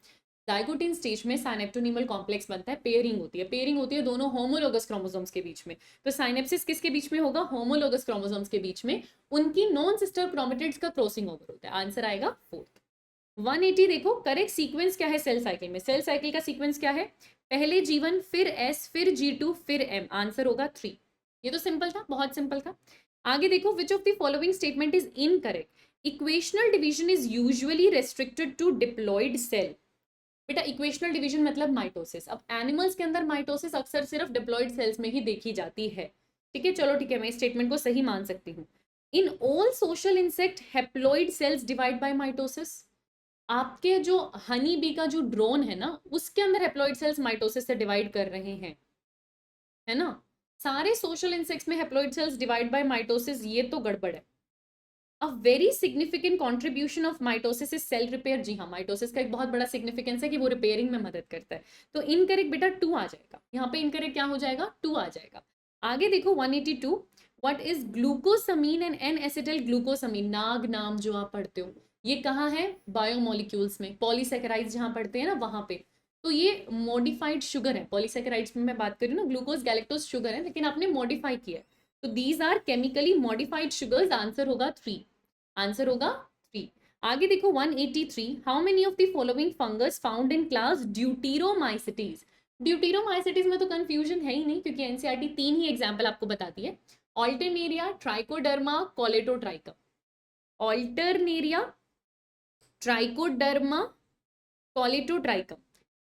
zygotene stage में साइनेप्टोनीमल कॉम्प्लेक्स बनता है, पेयरिंग होती है, पेयरिंग होती है दोनों होमोलोगस क्रोमोसोम्स के बीच में। तो साइनेप्सिस किसके बीच में होगा, होमोलोगस क्रोमोसोम्स के बीच में, उनकी नॉन सिस्टर क्रोमेटिड्स का क्रॉसिंग ओवर होता है, आंसर आएगा 4th। 180 देखो, करेक्ट सीक्वेंस क्या है सेल साइकिल में, सेल साइकिल का सीक्वेंस क्या है, पहले G1 फिर S फिर G2 फिर M, आंसर होगा 3। ये तो सिंपल था, बहुत सिंपल था। आगे देखो, which of the following statement is incorrect? Equational division is usually restricted to diploid cell. बेटा इक्वेशनल डिवीजन मतलब माइटोसिस। अब एनिमल्स के अंदर माइटोसिस अक्सर सिर्फ डिप्लॉयड सेल्स में ही देखी जाती है। ठीक है, चलो ठीक है, मैं इस स्टेटमेंट को सही मान सकती हूँ। In all social insect haploid cells divide by mitosis. आपके जो हनी बी का जो ड्रोन है ना, उसके अंदर हैप्लॉइड सेल्स माइटोसिस से डिवाइड कर रहे हैं, है ना। सारे सोशल इंसेक्ट्स में haploid cells divide by mitosis, ये तो गड़बड़ है। A very significant contribution of mitosis is cell repair. जी हाँ, माइटोसिस का एक बहुत बड़ा सिग्निफिकेंस है कि वो रिपेयरिंग में मदद करता है। तो इनकरेक्ट बेटा 2 आ जाएगा, यहाँ पे इनकरेक्ट क्या हो जाएगा, 2 आ जाएगा। आगे देखो 182, what is glucosamine and N acetyl glucosamine? नाग नाम जो आप पढ़ते हो, ये कहाँ है, बायोमोलिक्यूल्स में, पॉलीसेकेराइड्स जहाँ पढ़ते हैं ना वहां पे। तो ये मॉडिफाइड शुगर है, पॉलीसेकेराइड्स में मैं बात कर रही हूँ ना, ग्लूकोज गैलेक्टोज शुगर है, लेकिन आपने मॉडिफाई किया है। तो these are chemically modified sugars. Answer होगा 3, आंसर होगा 3। आगे देखो 183, how many of the following fungus found in class deuteromycetes? Deuteromycetes में तो कंफ्यूजन है ही नहीं, क्योंकि एनसीईआरटी 3 ही एग्जाम्पल आपको बताती है, Alternaria, trichoderma, Colletotrichum. Alternaria, trichoderma, Colletotrichum,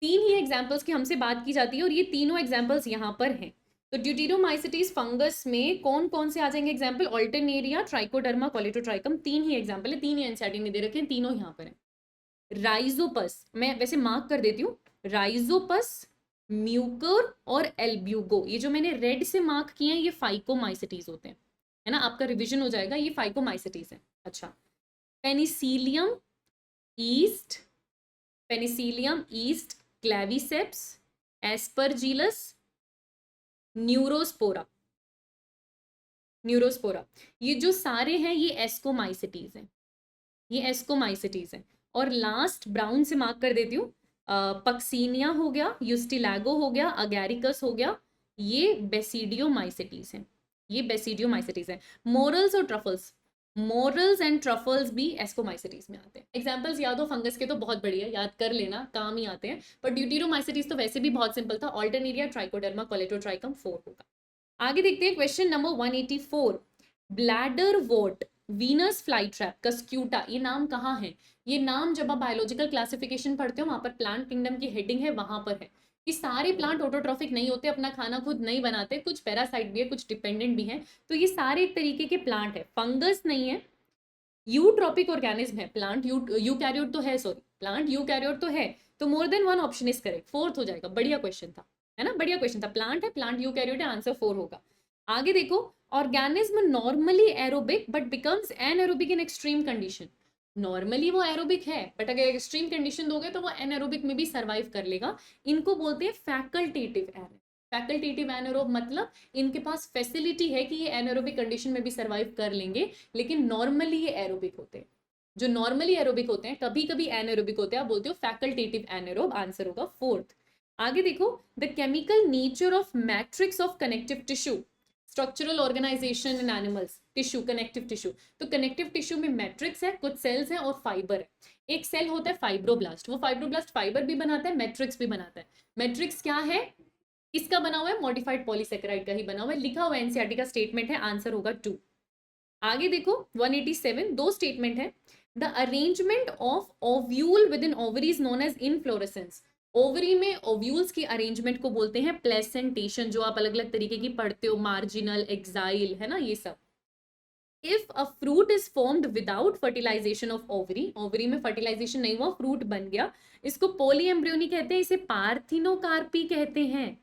3 ही एग्जाम्पल्स की हमसे बात की जाती है, और ये तीनों एग्जाम्पल्स यहाँ पर हैं। तो ड्यूटीरोमाइसिटीज फंगस में कौन कौन से आ जाएंगे एग्जाम्पल? ऑल्टरनेरिया, ट्राइकोडर्मा, कोलेटोट्राइकम, 3 ही एग्जाम्पल है, 3 ही एनसीईआरटी ने दे रखे हैं, तीनों यहाँ पर है। राइजोपस, मैं वैसे मार्क कर देती हूँ, राइजोपस, म्यूकर और एल्ब्यूगो, ये जो मैंने रेड से मार्क किए हैं ये फाइकोमाइसिटीज होते हैं, है ना, आपका रिविजन हो जाएगा, ये फाइकोमाइसिटीज है। अच्छा, Penicillium east, Penicillium east, Claviceps, Aspergillus, Neurospora, Neurospora, ये जो सारे हैं ये एस्कोमाइसिटीज हैं, ये एस्कोमाइसिटीज हैं। और लास्ट ब्राउन से मार्क कर देती हूँ, पक्सीनिया हो गया, यूस्टिलैगो हो गया, अगैरिकस हो गया, ये बेसिडियोमाइसिटीज हैं, ये बेसिडियोमाइसिटीज हैं। मोरल्स और ट्रफल्स, मोरल्स एंड ट्रफल्स भी एस्कोमाइसिटीज में आते हैं। एग्जांपल्स याद हो फंगस के तो बहुत बढ़िया, याद कर लेना, काम ही आते हैं। पर ड्यूटीरोमाइसिटीज तो वैसे भी बहुत सिंपल था, ऑल्टरनेरिया, ट्राइकोडर्मा, कोलेटोट्राइकम, 4 होगा। आगे देखते हैं question number 184, bladder what, Venus fly trap, Cuscuta, ये नाम कहाँ है? ये नाम जब आप बायोलॉजिकल क्लासिफिकेशन पढ़ते हो, वहां पर प्लांट किंगडम की हेडिंग है, वहां पर है कि सारे प्लांट ऑटोट्रॉफिक नहीं होते, अपना खाना खुद नहीं बनाते, कुछ पैरासाइट भी है, कुछ डिपेंडेंट भी है। तो ये सारे एक तरीके के प्लांट है, फंगस नहीं है, यूट्रॉपिक ऑर्गेनिज्म है प्लांट, यूकैरियोट तो है, सॉरी, प्लांट यूकैरियोट तो है। तो more than one option is correct, 4th हो जाएगा। बढ़िया क्वेश्चन था, है ना, बढ़िया क्वेश्चन था। प्लांट है, प्लांट यूकैरियोट है, आंसर 4 होगा। आगे देखो, organism normally aerobic but becomes anaerobic in extreme condition. Normally वो एरोबिक है, बट अगर एक्सट्रीम कंडीशन दोगे तो वो एनएरोबिक में भी सर्वाइव कर लेगा। इनको बोलते हैं फैकल्टेटिव एरोब। फैकल्टेटिव एनएरोब मतलब इनके पास फैसिलिटी है कि ये एनएरोबिक कंडीशन में भी सर्वाइव कर लेंगे, लेकिन नॉर्मली ये एरोबिक होते हैं। जो नॉर्मली एरोबिक होते हैं, कभी कभी एनएरोबिक होते हैं, आप बोलते हो फैकल्टेटिव एनएरोब, आंसर होगा 4th। आगे देखो, the chemical nature of matrix of connective tissue, structural organisation in animals, tissue, connective tissue. तो कनेक्टिव टिश्यू में मैट्रिक्स है, कुछ सेल्स हैं और फाइबर है। एक सेल होता है फाइब्रोब्लास्ट, वो फाइब्रोब्लास्ट फाइबर भी बनाता है, मैट्रिक्स भी बनाता है। मैट्रिक्स क्या है, किसका बना हुआ है? मॉडिफाइड पॉलीसेकेराइड का ही बना हुआ है, लिखा हुआ एनसीईआरटी का स्टेटमेंट है, आंसर होगा 2। आगे देखो 187, 2 स्टेटमेंट है। The arrangement of ovule within ovary is known as inflorescence. Ovary में ओव्यूल्स की अरेंजमेंट को बोलते हैं प्लेसेंटेशन, जो आप अलग अलग तरीके की पढ़ते हो, मार्जिनल, एक्साइल, है ना, ये सब। If a fruit is formed without fertilisation of ovary, ovary में फर्टिलाइजेशन नहीं हुआ, फ्रूट बन गया, इसको पोलीएम्ब्रियोनी कहते हैं, इसे पार्थिनोकार्पी कहते हैं,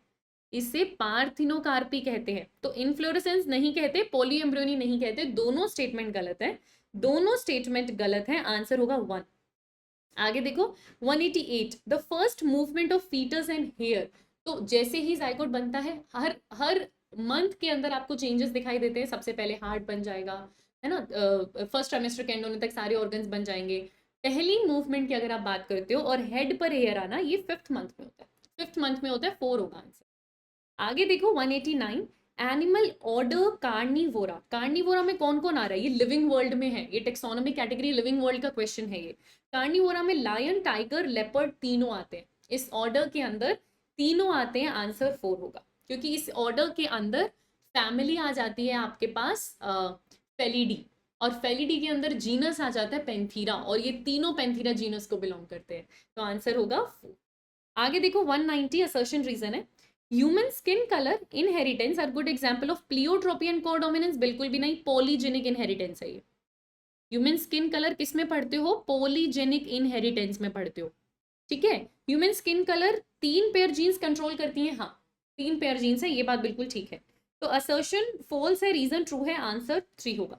इसे पार्थिनोकार्पी कहते हैं। तो इनफ्लोरेसेंस नहीं कहते, पोलीएम्ब्रियोनी नहीं कहते, दोनों स्टेटमेंट गलत है, दोनों स्टेटमेंट गलत है, आंसर होगा 1। आगे देखो 188, the first movement of foetus and hair. तो जैसे ही जाइगोट बनता है, हर मंथ के अंदर आपको चेंजेस दिखाई देते हैं। सबसे पहले हार्ट बन जाएगा, है ना, फर्स्ट ट्राइमेस्टर के एंड होने तक सारे ऑर्गन्स बन जाएंगे। पहली मूवमेंट की अगर आप बात करते हो, और हेड पर हेयर आना, ये 5th मंथ में होता है, 5th मंथ में होता है, 4 होगा आंसर। आगे देखो 189, एनिमल ऑर्डर कार्निवोरा। कार्निवोरा में कौन कौन आ रहा है? ये लिविंग वर्ल्ड में है, ये टेक्सोनॉमी कैटेगरी लिविंग वर्ल्ड का क्वेश्चन है ये। कार्निवोरा में लायन, टाइगर, लेपर्ड तीनों आते हैं, इस ऑर्डर के अंदर तीनों आते हैं, आंसर 4 होगा, क्योंकि इस ऑर्डर के अंदर फैमिली आ जाती है आपके पास फेलिडी, और फेलिडी के अंदर जीनस आ जाता है पेंथीरा, और ये तीनों पेंथीरा जीनस को बिलोंग करते हैं। तो आंसर होगा 4। आगे देखो 190 असर्शन रीजन है, human skin colour inheritance are good example of pleiotropy and codominance, बिल्कुल भी नहीं, पॉलीजेनिक इनहेरिटेंस है ये। ह्यूमन स्किन कलर किस में पढ़ते हो, पॉलीजेनिक इनहेरिटेंस में पढ़ते हो, ठीक है। Human skin colour 3 pair jeans control करती हैं, हाँ 3 पेयर जीन्स है, ये बात बिल्कुल ठीक है। तो असर्शन फॉल्स है, रीजन ट्रू है, आंसर 3 होगा,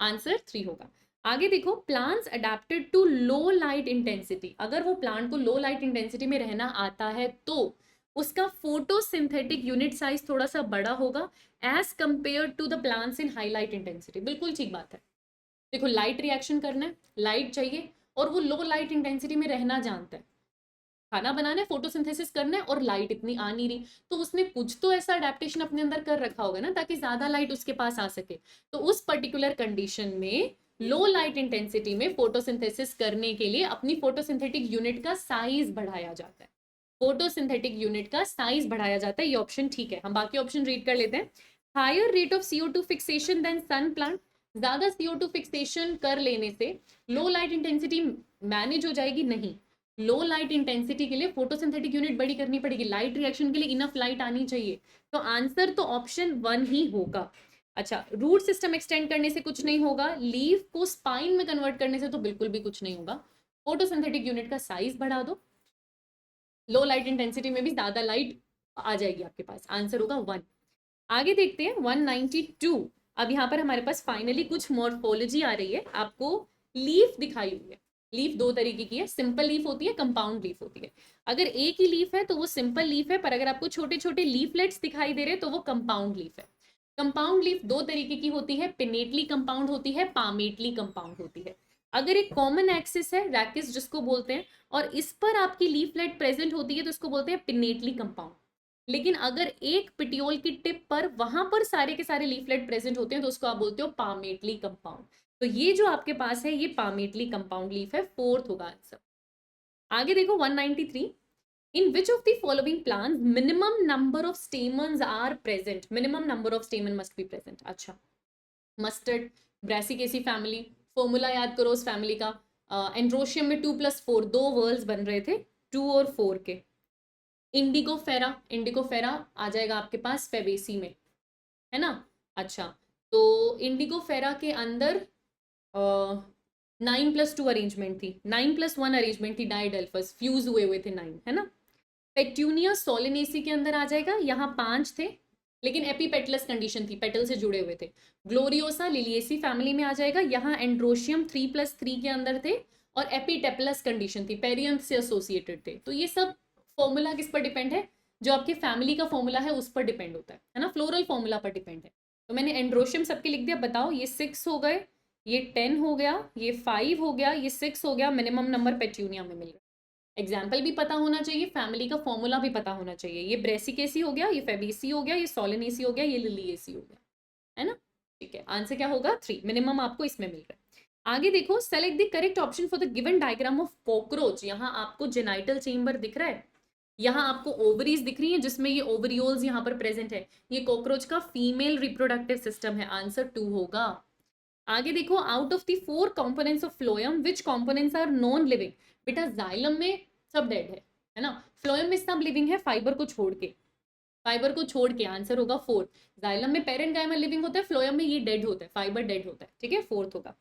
आंसर 3 होगा। आगे देखो, plants adapted to low light intensity, अगर वो प्लांट को लो लाइट इंटेंसिटी में रहना आता है तो उसका फोटोसिंथेटिक यूनिट साइज थोड़ा सा बड़ा होगा as compare to the plants in high light intensity, बिल्कुल ठीक बात है। देखो लाइट रिएक्शन करना है, लाइट चाहिए, और वो लो लाइट इंटेंसिटी में रहना जानता है, खाना बनाना है, फोटोसिंथेसिस करना है, और लाइट इतनी आ नहीं रही, तो उसने कुछ तो ऐसा अडेप्टेशन अपने अंदर कर रखा होगा ना, ताकि ज्यादा लाइट उसके पास आ सके। तो उस पर्टिकुलर कंडीशन में लो लाइट इंटेंसिटी में फोटोसिंथेसिस करने के लिए अपनी फोटोसिंथेटिक यूनिट का साइज बढ़ाया जाता है, फोटोसिंथेटिक यूनिट का साइज बढ़ाया जाता है, ये ऑप्शन ठीक है। हम बाकी ऑप्शन रीड कर लेते हैं। Higher rate of CO2 fixation than sun plant, ज्यादा CO2 फिक्सेशन कर लेने से लो लाइट इंटेंसिटी मैनेज हो जाएगी, नहीं, लो लाइट इंटेंसिटी के लिए फोटोसिंथेटिक यूनिट बड़ी करनी पड़ेगी, लाइट रिएक्शन के लिए इनफ लाइट आनी चाहिए, तो आंसर तो ऑप्शन 1 ही होगा। अच्छा, रूट सिस्टम एक्सटेंड करने से कुछ नहीं होगा, लीफ को स्पाइन में कन्वर्ट करने से तो बिल्कुल भी कुछ नहीं होगा, फोटोसिंथेटिक यूनिट का साइज बढ़ा दो, लो लाइट इंटेंसिटी में भी ज्यादा लाइट आ जाएगी आपके पास, आंसर होगा 1। आगे देखते हैं 192। अब यहाँ पर हमारे पास फाइनली कुछ मॉर्फोलॉजी आ रही है, आपको लीफ दिखाई हुई है। लीफ 2 तरीके की है, सिंपल लीफ होती है, कंपाउंड लीफ होती है। अगर एक ही लीफ है तो वो सिंपल लीफ है, पर अगर आपको छोटे छोटे लीफलेट्स दिखाई दे रहे तो वो कंपाउंड लीफ है। कंपाउंड लीफ 2 तरीके की होती है, पिनेटली कंपाउंड होती है, पामेटली कंपाउंड होती है। अगर एक कॉमन एक्सिस है, रैकिस जिसको बोलते हैं, और इस पर आपकी लीफलेट प्रेजेंट होती है तो इसको बोलते हैं पिनेटली कंपाउंड। लेकिन अगर एक पिटियोल की टिप पर वहां पर सारे के सारे लीफलेट प्रेजेंट होते हैं तो उसको आप बोलते हो पामेटली कंपाउंड। तो ये जो आपके पास है ये पामेटली कंपाउंड लीफ है, 4th होगा आंसर। आगे देखो 193, in which of the following plants minimum number of stamens are present, minimum number of stamen must be present. अच्छा, मस्टर्ड, ब्रासिकेसी फैमिली, फॉर्मूला याद करो उस फैमिली का, एंड्रोशियम में 2+4 2 वर्ल्स बन रहे थे, 2 और 4 के। इंडिगोफेरा, इंडिगोफेरा आ जाएगा आपके पास फेबेसी में, है ना। अच्छा, तो इंडिगोफेरा के अंदर 9+2 अरेंजमेंट थी, 9+1 अरेंजमेंट थी, डाइडेल्फस फ्यूज हुए थे 9, है ना। पेट्यूनिया सोलिनेसी के अंदर आ जाएगा, यहाँ 5 थे, लेकिन एपीपेटलस कंडीशन थी, पेटल से जुड़े हुए थे। ग्लोरियोसा लिलिएसी फैमिली में आ जाएगा, यहाँ एंड्रोशियम 3+3 के अंदर थे, और एपीटेपलस कंडीशन थी, पेरियंथ से एसोसिएटेड थे। तो ये सब फॉर्मूला किस पर डिपेंड है, जो आपके फैमिली का फॉर्मूला है उस पर डिपेंड होता है ना, फ्लोरल फॉर्मूला पर डिपेंड है। तो मैंने एंड्रोशियम सबके लिख दिया, बताओ ये 6 हो गए, ये 10 हो गया, ये 5 हो गया, ये 6 हो गया, मिनिमम नंबर पेट्यूनिया में मिल रहा है। एग्जाम्पल भी पता होना चाहिए, फैमिली का फॉर्मूला भी पता होना चाहिए। ये ब्रेसिकेसी हो गया, ये फेबेसी हो गया, ये सोलिनेसी हो गया, ये लिलिएसी हो गया, है ना। ठीक है, आंसर क्या होगा 3, मिनिमम आपको इसमें मिल रहा है। आगे देखो, select the correct option for the given diagram of cockroach. यहाँ आपको जेनाइटल चेम्बर दिख रहा है, यहाँ आपको ओवरीज दिख रही है जिसमें ये ओवरियोल्स यहाँ पर प्रेजेंट है, ये कॉकरोच का फीमेल रिप्रोडक्टिव सिस्टम है, आंसर 2 होगा। आगे देखो, out of the 4 components of phloem which components are non living. बेटा जाइलम में सब डेड है ना, फ्लोएम में सब लिविंग है, फाइबर को छोड़ के, फाइबर को छोड़ के, आंसर होगा 4। जाइलम में पेरेन्काइमा लिविंग होता है, फ्लोएम में ये डेड होता है, फाइबर डेड होता है, ठीक है, 4th होगा।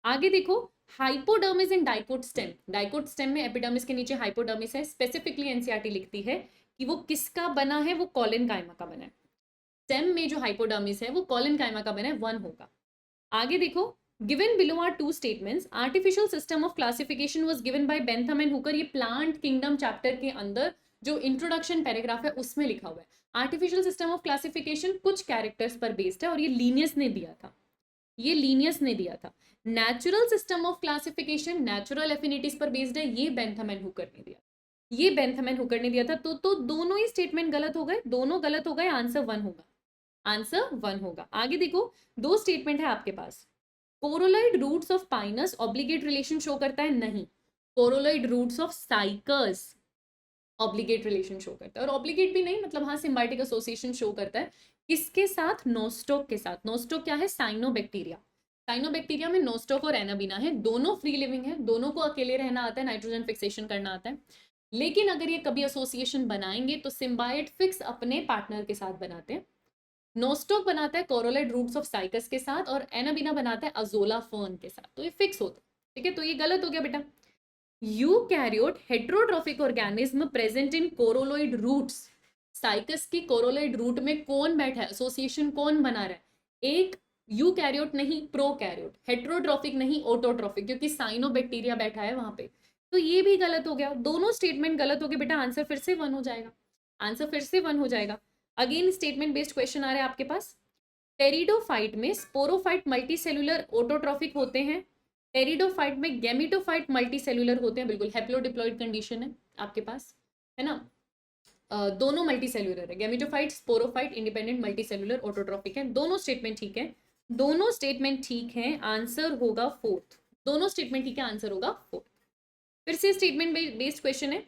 आगे देखो, hypodermis and dicot stem, dicot stem में एपिडर्मिस के नीचे हाइपोडर्मिस है, स्पेसिफिकली एनसीईआरटी लिखती है कि वो किसका बना है, वो कॉलेनकाइमा का बना है। स्टेम में जो हाइपोडर्मिस है वो कॉलेनकाइमा का बना है, 1 होगा। आगे देखो, given below are 2 statements, artificial system of classification was given by Bentham and Hooker. ये प्लांट किंगडम चैप्टर के अंदर जो इंट्रोडक्शन पैराग्राफ है उसमें लिखा हुआ है। आर्टिफिशियल सिस्टम ऑफ क्लासिफिकेशन कुछ कैरेक्टर्स पर बेस्ड है, और ये लीनियस ने दिया था, ये लीनियस ने दिया था। Natural system of classification natural affinities पर बेस्ड है, ये बेंथम एंड हुकर ने दिया, ये बेंथम एंड हुकर ने दिया था। तो दोनों ही स्टेटमेंट गलत हो गए, दोनों गलत हो गए, आंसर 1 होगा, आंसर 1 होगा। आगे देखो, 2 स्टेटमेंट है आपके पास। Coralloid roots of pinus obligate relation show करता है, नहीं। Coralloid roots of cycas obligate relation show करता है, और ऑब्लिगेट भी नहीं, मतलब हाँ सिम्बायोटिक एसोसिएशन शो करता है, किसके साथ, नोस्टोक के साथ। नोस्टोक क्या है, साइनोबैक्टीरिया, साइनोबैक्टीरिया में नोस्टॉक और एनाबीना है, दोनों फ्री लिविंग है, दोनों को अकेले रहना आता है, नाइट्रोजन फिक्सेशन करना आता है। लेकिन अगर ये कभी एसोसिएशन बनाएंगे तो सिम्बाइट फिक्स अपने पार्टनर के साथ बनाते हैं। नोस्टॉक बनाता है कोरोलेड रूट्स ऑफ साइकस के साथ और एनाबीना बनाता है अजोला फर्न के साथ, तो ये फिक्स होता है। ठीक है, तो ये गलत हो गया बेटा। Eukaryote heterotrophic organism present in coralloid roots. Cycas की कोरोलोइड रूट में कौन बैठा है, एसोसिएशन कौन बना रहा है, एक यूकैरियोट नहीं प्रोकैरियोट, हेट्रोट्रोफिक नहीं ऑटोट्रोफिक, क्योंकि साइनोबैक्टीरिया बैठा है वहां पे। तो ये भी गलत हो गया, दोनों स्टेटमेंट गलत हो गए बेटा, आंसर फिर से 1 हो जाएगा, आंसर फिर से 1 हो जाएगा। अगेन स्टेटमेंट बेस्ड क्वेश्चन आ रहा है आपके पास। टेरिडोफाइट में स्पोरोफाइट मल्टीसेलुलर ऑटोट्रॉफिक होते हैं, टेरिडोफाइट में गेमिटोफाइट मल्टीसेलुलर होते हैं, बिल्कुल हैप्लोडिप्लॉइड कंडीशन है आपके पास, है ना। दोनों मल्टीसेलुलर है, gametophyte sporophyte independent multicellular autotrophic है। दोनों स्टेटमेंट ठीक है, दोनों स्टेटमेंट ठीक है, आंसर होगा 4th। दोनों स्टेटमेंट ठीक है, आंसर होगा 4th। फिर से स्टेटमेंट बेस्ड क्वेश्चन है।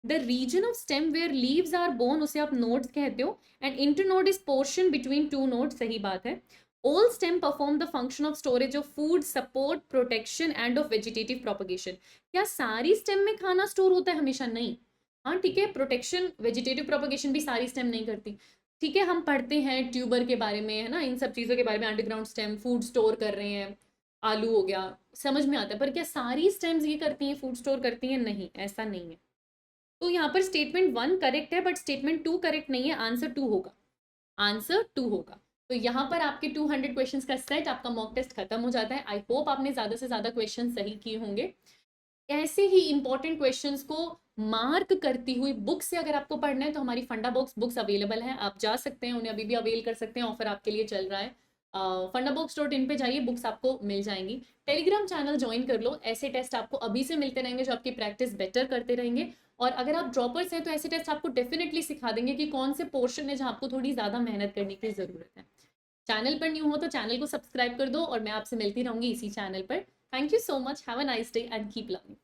The region of stem where leaves are born, उसे आप नोड्स कहते हो, and internode is portion between two nodes, सही बात है। All stem perform the function of storage of food, support, protection and of vegetative propagation. क्या सारी स्टेम में खाना स्टोर होता है? हमेशा नहीं। हाँ ठीक है, प्रोटेक्शन वेजिटेटिव प्रोपगेशन भी सारी स्टेम नहीं करती। ठीक है, हम पढ़ते हैं ट्यूबर के बारे में, है ना, इन सब चीज़ों के बारे में, अंडरग्राउंड स्टेम फूड स्टोर कर रहे हैं, आलू हो गया, समझ में आता है, पर क्या सारी स्टेम्स ये करती हैं, फूड स्टोर करती हैं? नहीं, ऐसा नहीं है। तो यहाँ पर स्टेटमेंट 1 करेक्ट है, बट स्टेटमेंट 2 करेक्ट नहीं है, आंसर 2 होगा, आंसर 2 होगा। तो यहाँ पर आपके 200 क्वेश्चंस का सेट, आपका मॉक टेस्ट खत्म हो जाता है। आई होप आपने ज्यादा से ज्यादा क्वेश्चन सही किए होंगे। ऐसे ही इंपॉर्टेंट क्वेश्चंस को मार्क करती हुई बुक से अगर आपको पढ़ना है तो हमारी फंडा बॉक्स बुक्स अवेलेबल है, आप जा सकते हैं, उन्हें अभी भी अवेल कर सकते हैं, ऑफर आपके लिए चल रहा है। fundabox.in पे जाइए, बुक्स आपको मिल जाएंगी। टेलीग्राम चैनल ज्वाइन कर लो, ऐसे टेस्ट आपको अभी से मिलते रहेंगे जो आपकी प्रैक्टिस बेटर करते रहेंगे। और अगर आप ड्रॉपर्स हैं तो ऐसे टेस्ट आपको डेफिनेटली सिखा देंगे कि कौन से पोर्शन है जहाँ आपको थोड़ी ज़्यादा मेहनत करने की ज़रूरत है। चैनल पर न्यू हो तो चैनल को सब्सक्राइब कर दो और मैं आपसे मिलती रहूंगी इसी चैनल पर। Thank you so much, have a nice day and keep learning.